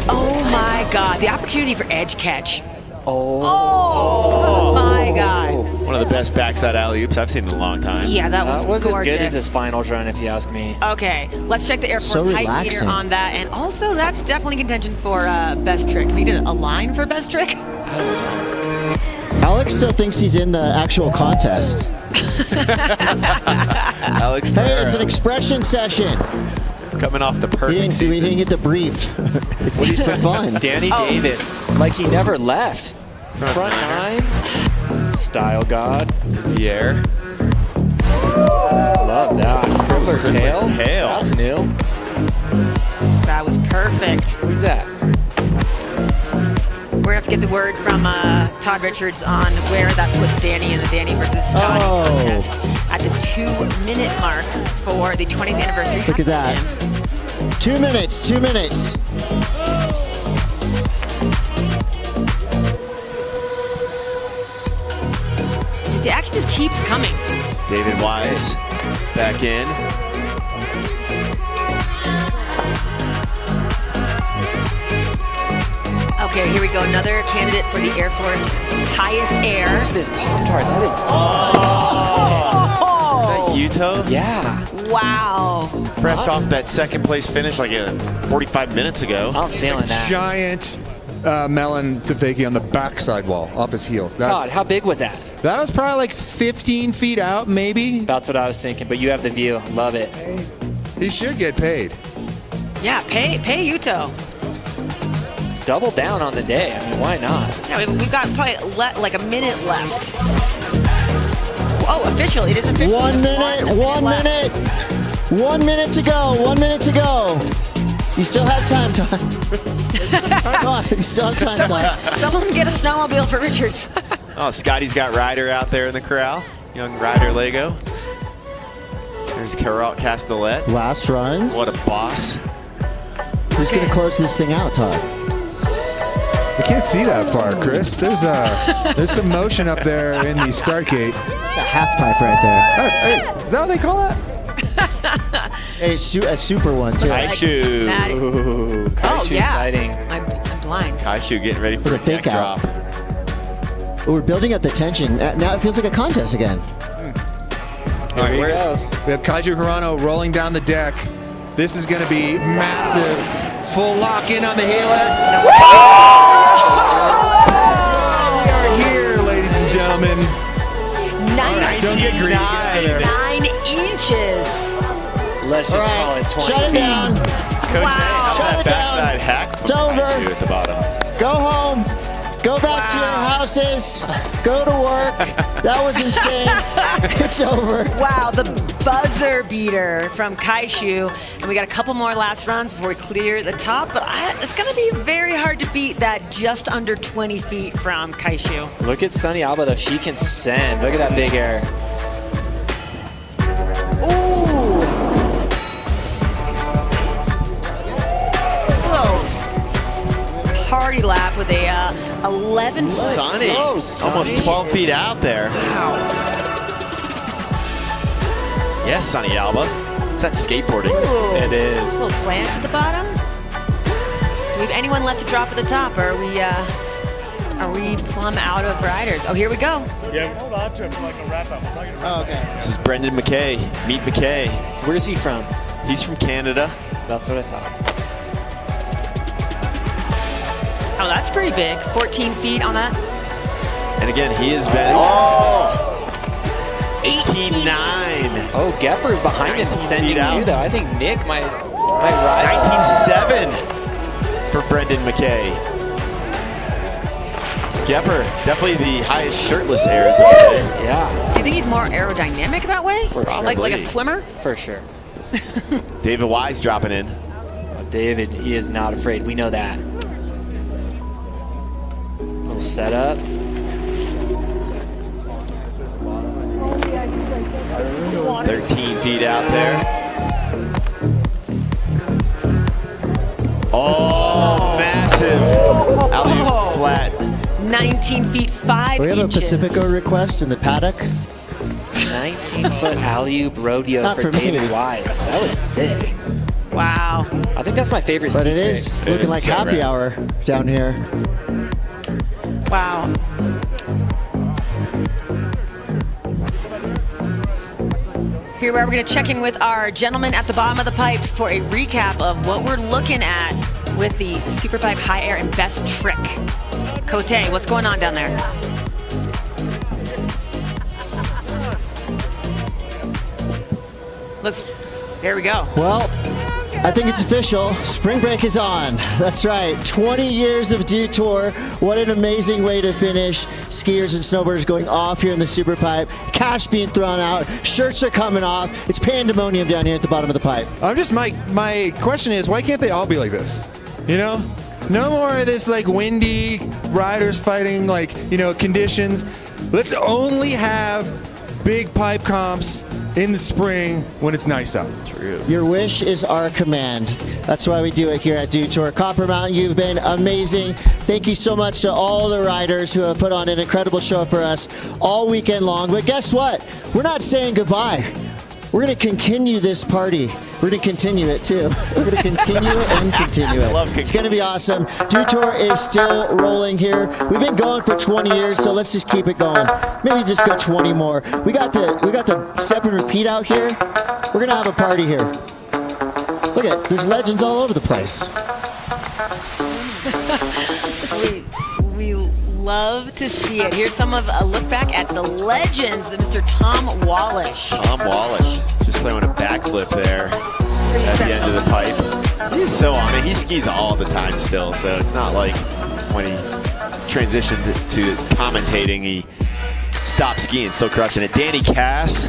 Oh my God, the opportunity for edge catch. Oh my God. One of the best backside alley-oops I've seen in a long time. Yeah, that was as gorgeous. good as his finals run, if you ask me. Okay, let's check the Air So Force height relaxing. meter on that. And also, that's definitely contention for best trick. We did a line for best trick. Alex still thinks he's in the actual contest. Alex Hey, it's an expression session. coming off the perfect We season. didn't get the brief. It's just for fun. Danny Davis, like he never left. Front nine. Style God. In the air. Love that. Crippler tail. That's new. That was perfect. Who's that? We're gonna have to get the word from Todd Richards on where that puts Danny in the Danny versus Scotty contest at the 2-minute mark for the 20th anniversary. Look at that. 2 minutes, 2 minutes. Just the action just keeps coming. David Wise back in. Okay, here we go. Another candidate for the Air Force highest air. What's this Pop-Tart? That is... Is that Yuto? Yeah. Wow. Fresh off that second place finish like 45 minutes ago. I'm feeling that. Giant melon to fakie on the backside wall off his heels. Todd, how big was that? That was probably like 15 feet out, maybe. That's what I was thinking, but you have the view. Love it. He should get paid. Yeah, pay Yuto. Double down on the day. I mean, why not? Yeah, we've got probably like a minute left. Oh, official. It is official. 1 minute, 1 minute. 1 minute to go, 1 minute to go. You still have time, Todd. Todd, you still have time, Todd. Someone get a snowmobile for Richards. Oh, Scotty's got Ryder out there in the corral. Young Ryder Lego. There's Carol Castellet. Last runs. What a boss. Who's going to close this thing out, Todd? I can't see that far, Chris. There's some motion up there in the start gate. It's a half pipe right there. Hey, is that what they call that? Hey, it's a super one, too. Kaishu. Ooh, Kaishu yeah. sighting. I'm blind. Kaishu getting ready for It's a a fake neck out. drop. Oh, we're building up the tension. Now it feels like a contest again. Here he goes. We have Kaiju Hirano rolling down the deck. This is going to be massive. Full lock in on the healer. We are here, ladies and gentlemen. Don't get greedy. Get there. 9 inches. Let's just call it 20 Shut it feet. down. Coach, how's Shut that it backside down. hack? It's over. Kaishu at the bottom. Go home. Go back to your houses. Go to work. That was insane. It's over. Wow, the buzzer beater from Kaishu. And we got a couple more last runs before we clear the top, but it's going to be very hard to beat that just under 20 feet from Kaishu. Look at Sunny Alba, though. She can send. Look at that big air. Ooh. Little party lap with a 11 foot. Sunny. Oh, Sunny. Almost 12 feet out there. Wow. Yes, Sunny Alba. It's that skateboarding. Ooh. It is. A little plant at the bottom. Do we have anyone left to drop at the top, or are we plumb out of riders? Oh, here we go. Yeah, hold on to it for like a wrap up. Oh, okay. This is Brendan McKay. Meet McKay. Where's he from? He's from Canada. That's what I thought. Oh, that's pretty big. 14 feet on that. And again, he has been 18.9. Oh, Gepper's behind him sending feet out. too, though. I think Nick might ride. 19.7 for Brendan McKay. Gepper, definitely the highest shirtless airs of the day. Yeah. Do you think he's more aerodynamic that way? For sure. Like a swimmer? For sure. David Wise dropping in. Oh, David, he is not afraid. We know that. Little setup. Wow. 13 feet out there. Oh, massive alley-oop flat. 19 feet 5 We have a inches. Pacifico request in the paddock. 19-foot alley-oop rodeo Not for for me. David Wise. That was sick. Wow. I think that's my favorite ski But it trick. is looking like happy hour down here. Wow. Here we are. We're going to check in with our gentleman at the bottom of the pipe for a recap of what we're looking at with the Superpipe high air and best trick. Cote, what's going on down there? Looks, there we go. Well, I think it's official. Spring break is on. That's right. 20 years of Dew Tour. What an amazing way to finish. Skiers and snowboarders going off here in the Superpipe. Cash being thrown out. Shirts are coming off. It's pandemonium down here at the bottom of the pipe. I'm just my question is, why can't they all be like this? You know? No more of this like windy riders fighting like, you know, conditions. Let's only have big pipe comps in the spring when it's nice out. True. Your wish is our command. That's why we do it here at Dew Tour. Copper Mountain, you've been amazing. Thank you so much to all the riders who have put on an incredible show for us all weekend long. But guess what? We're not saying goodbye. We're going to continue this party. We're going to continue it too. We're going to continue and continue it. It's going to be awesome. Dew Tour is still rolling here. We've been going for 20 years, so let's just keep it going. Maybe just go 20 more. We got the step and repeat out here. We're going to have a party here. Look at, there's legends all over the place. We love to see it. Here's some of a look back at the legends of Mr. Tom Wallish. Tom Wallish just throwing a backflip there at the end of the pipe. He's so on it. He skis all the time still, so it's not like when he transitioned to commentating, he stopped skiing, still crushing it. Danny Cass.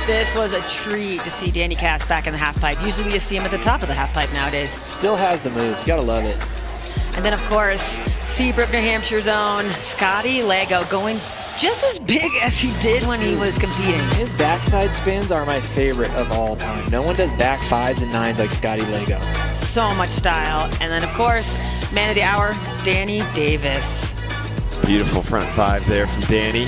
This was a treat to see Danny Cass back in the half pipe. Usually we just see him at the top of the half pipe nowadays. Still has the moves. Gotta love it. And then, of course, Seabrook, New Hampshire's own Scotty Lego going just as big as he did when he was competing. His backside spins are my favorite of all time. No one does back 5s and 9s like Scotty Lego. So much style. And then, of course, man of the hour, Danny Davis. Beautiful front 5 there from Danny.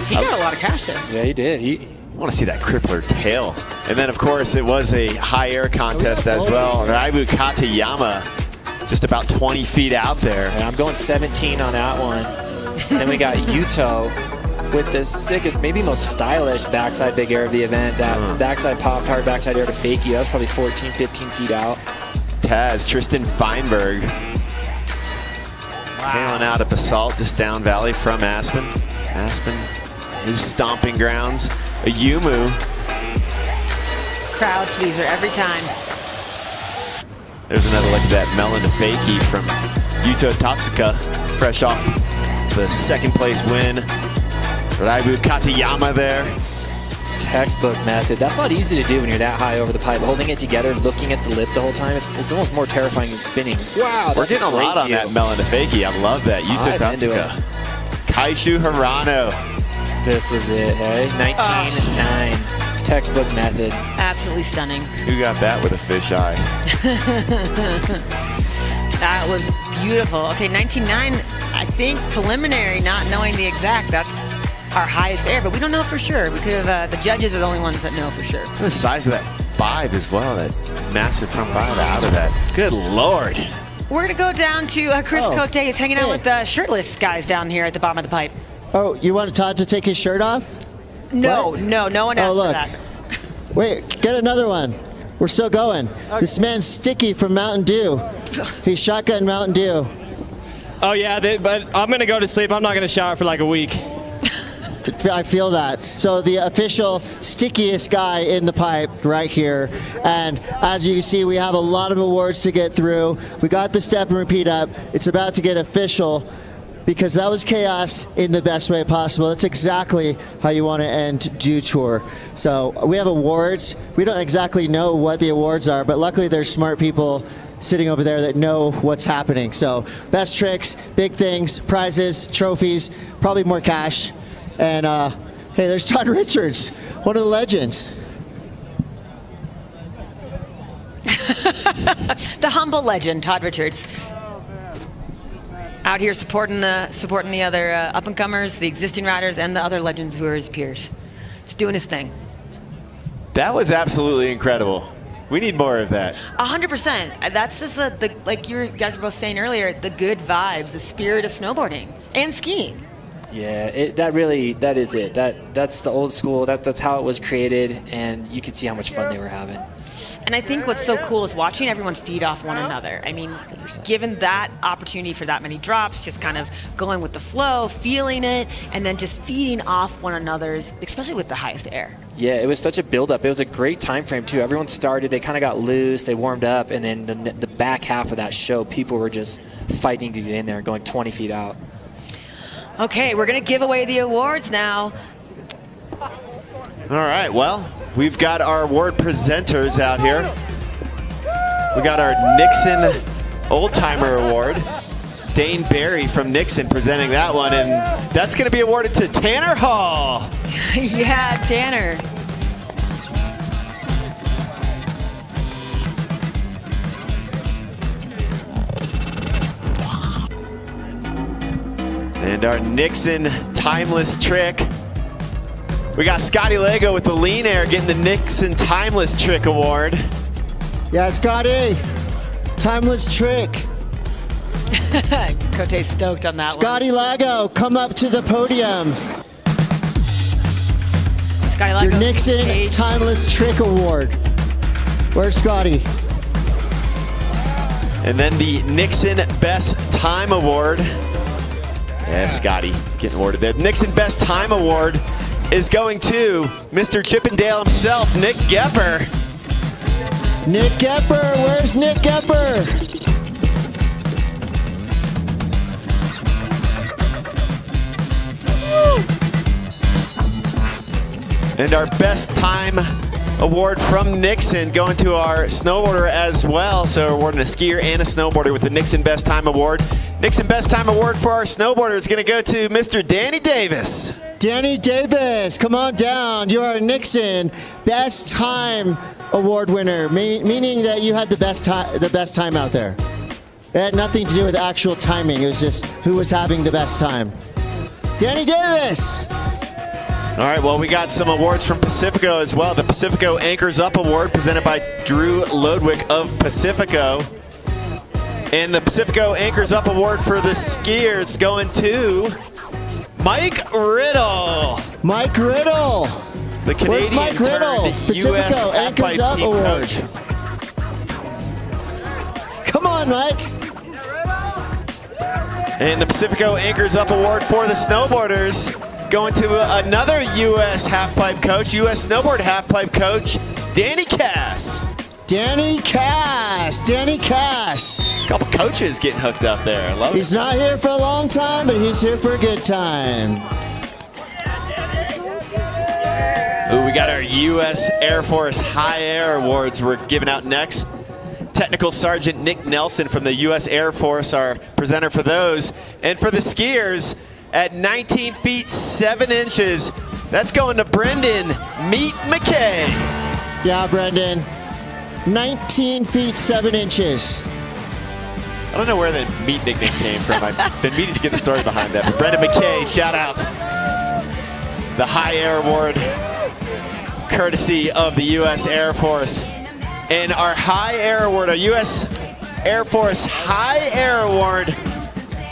He got a lot of cash there. Yeah, he did. I want to see that crippler tail. And then, of course, it was a high air contest as well. Raibu Katayama just about 20 feet out there. And I'm going 17 on that one. Then we got Yuto with the sickest, maybe most stylish backside big air of the event. That backside Pop-Tart, backside air to fakie. That was probably 14, 15 feet out. Taz, Tristan Feinberg. Hailing out of Basalt, just down valley from Aspen. Aspen, his stomping grounds. A Yumu. Crowd pleaser every time. There's another look at that melon to fakie from Yuto Tatsuka, fresh off the second place win. Raibu Katayama there. Textbook method. That's not easy to do when you're that high over the pipe. Holding it together, looking at the lip the whole time, it's almost more terrifying than spinning. Wow, we're getting a lot on that melon to fakie. I love that. Yuto Tatsuka. Kaishu Hirano. This was it, hey? 19-9. Textbook method. Absolutely stunning. Who got that with a fisheye? That was beautiful. Okay, 19.9, I think preliminary, not knowing the exact, that's our highest air, but we don't know for sure. We could have, the judges are the only ones that know for sure. The size of that 5 as well, that massive front 5 out of that. Good Lord. We're going to go down to Chris Cote. He's hanging out with the shirtless guys down here at the bottom of the pipe. Oh, you want Todd to take his shirt off? No, What? no one asked for that. Wait, get another one. We're still going. Okay. This man's Sticky from Mountain Dew. He's shotgun Mountain Dew. Oh, yeah, but I'm going to go to sleep. I'm not going to shower for like a week. I feel that. So the official stickiest guy in the pipe right here. And as you can see, we have a lot of awards to get through. We got the step and repeat up. It's about to get official because that was chaos in the best way possible. That's exactly how you want to end Dew Tour. So we have awards. We don't exactly know what the awards are, but luckily there's smart people sitting over there that know what's happening. So best tricks, big things, prizes, trophies, probably more cash. And hey, there's Todd Richards, one of the legends. The humble legend, Todd Richards. Out here supporting the other up-and-comers, the existing riders, and the other legends who are his peers. Just doing his thing. That was absolutely incredible. We need more of that. 100%. That's just like you guys were both saying earlier, the good vibes, the spirit of snowboarding and skiing. Yeah, that is it. That's the old school. That's how it was created, and you could see how much fun they were having. And I think what's so cool is watching everyone feed off one another. I mean, given that opportunity for that many drops, just kind of going with the flow, feeling it, and then just feeding off one another's, especially with the highest air. Yeah, it was such a build-up. It was a great time frame, too. Everyone started, they kind of got loose, they warmed up, and then the back half of that show, people were just fighting to get in there, going 20 feet out. Okay, we're going to give away the awards now. All right, well, we've got our award presenters out here. We got our Nixon Old Timer Award. Dane Barry from Nixon presenting that one, and that's going to be awarded to Tanner Hall. Yeah, Tanner. And our Nixon Timeless Trick. We got Scotty Lego with the Lean Air getting the Nixon Timeless Trick Award. Yeah, Scotty. Timeless Trick. Cote's stoked on that Scotty Lago, come up to the podium. Scotty Lago. Your Nixon Timeless Trick Award. Where's Scotty? And then the Nixon Best Time Award. Yeah, Scotty getting awarded there. Nixon Best Time Award is going to Mr. Chippendale himself, Nick Gepper. Nick Gepper, where's Nick Gepper? And our Best Time Award from Nixon going to our snowboarder as well. So we're awarding a skier and a snowboarder with the Nixon Best Time Award. Nixon Best Time Award for our snowboarder is going to go to Mr. Danny Davis. Danny Davis, come on down. You are a Nixon Best Time Award winner, meaning that you had the best time out there. It had nothing to do with actual timing. It was just who was having the best time. Danny Davis. All right, well, we got some awards from Pacifico as well. The Pacifico Anchors Up Award presented by Drew Lodwick of Pacifico. And the Pacifico Anchors Up Award for the skiers going to Mike Riddle. Mike Riddle. The Canadian Mike Riddle? U.S. Pacifico Anchors Up team Award. coach. Come on, Mike. And the Pacifico Anchors Up Award for the snowboarders going to another U.S. halfpipe coach, U.S. snowboard halfpipe coach, Danny Cass. Danny Cass. Danny Cass. A couple coaches getting hooked up there. I love it. He's not here for a long time, but he's here for a good time. Ooh, we got our U.S. Air Force High Air Awards we're giving out next. Technical Sergeant Nick Nelson from the U.S. Air Force, our presenter for those. And for the skiers, at 19 feet 7 inches, that's going to Brendan Meat McKay. Yeah, Brendan. 19 feet 7 inches. I don't know where the meat nickname came from. I've been meaning to get the story behind that. But Brendan McKay, shout out. The High Air Award, courtesy of the U.S. Air Force. And our High Air Award, our U.S. Air Force High Air Award,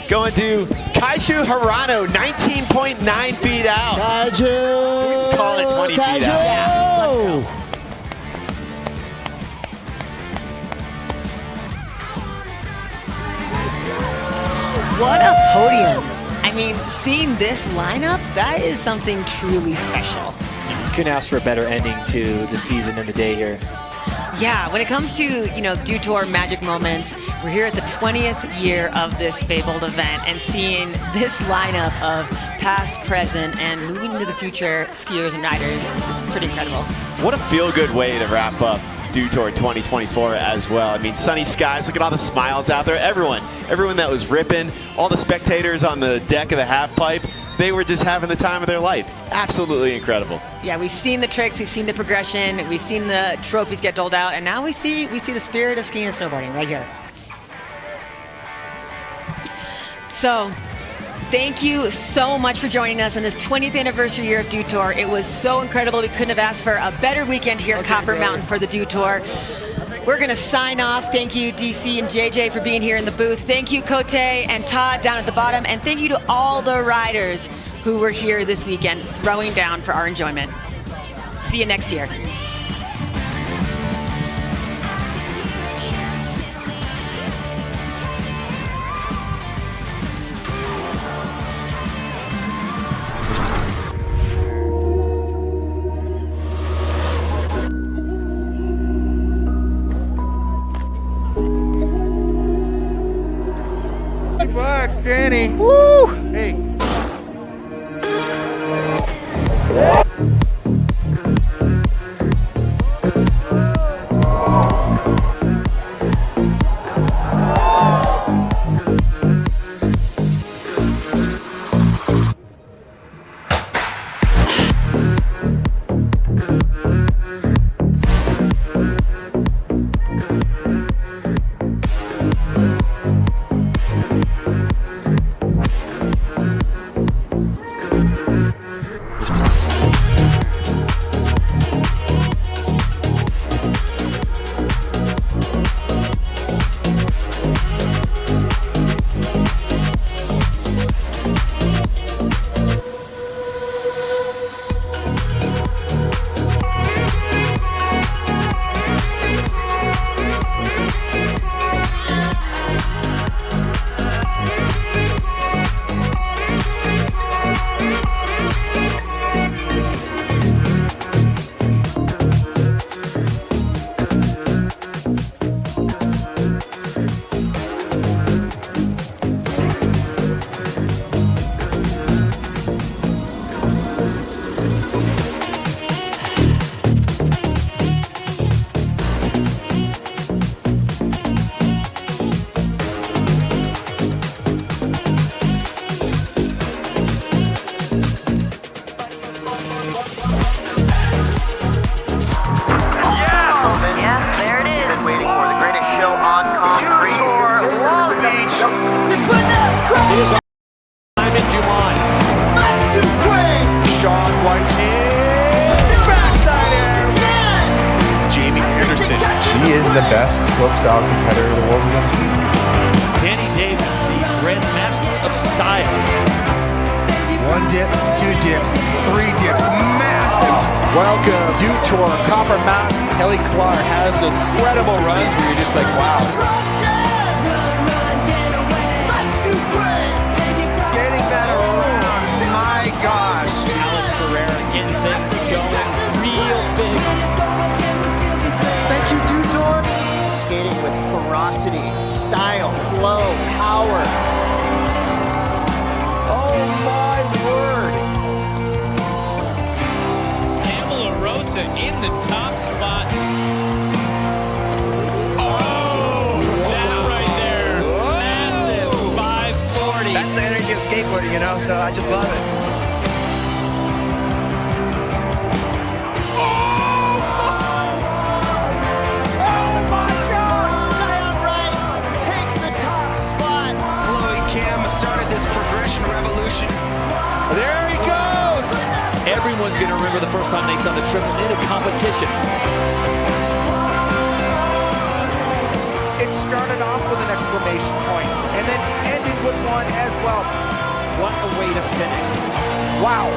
going to Kaiju Hirano, 19.9 feet out. Kaiju! Can we just call it 20 feet out? Yeah, let's go. What a podium. I mean, seeing this lineup, that is something truly special. Couldn't ask for a better ending to the season and the day here. Yeah, when it comes to, Dew Tour magic moments, we're here at the 20th year of this fabled event, and seeing this lineup of past, present, and moving into the future skiers and riders is pretty incredible. What a feel-good way to wrap up Dew Tour 2024 as well. I mean, sunny skies, look at all the smiles out there. Everyone that was ripping, all the spectators on the deck of the halfpipe, they were just having the time of their life. Absolutely incredible. Yeah, we've seen the tricks, we've seen the progression, we've seen the trophies get doled out, and now we see the spirit of skiing and snowboarding right here. So, thank you so much for joining us on this 20th anniversary year of Dew Tour. It was so incredible. We couldn't have asked for a better weekend here at Copper Mountain for the Dew Tour. We're going to sign off. Thank you, DC and JJ, for being here in the booth. Thank you, Cote and Todd down at the bottom. And thank you to all the riders who were here this weekend throwing down for our enjoyment. See you next year. Bucks, Danny. Woo! Hey. He is the best slopestyle competitor the world has ever seen. Danny Davis, the grandmaster of style. 1 dip, 2 dips, 3 dips, massive. Welcome to Tour Copper Mountain. Kelly Clark has those incredible runs where you're just like, wow. Getting that around, my gosh. Alex Ferreira getting things going real big. Thank you, Dew Tour. Skating with ferocity, style, flow, power. Oh my word. Pamela Rosa in the top spot. Oh, that right there. Massive 540. That's the energy of skateboarding, you know, so I just love it. There he goes! Everyone's going to remember the first time they saw the triple in a competition. It started off with an exclamation point and then ended with one as well. What a way to finish. Wow.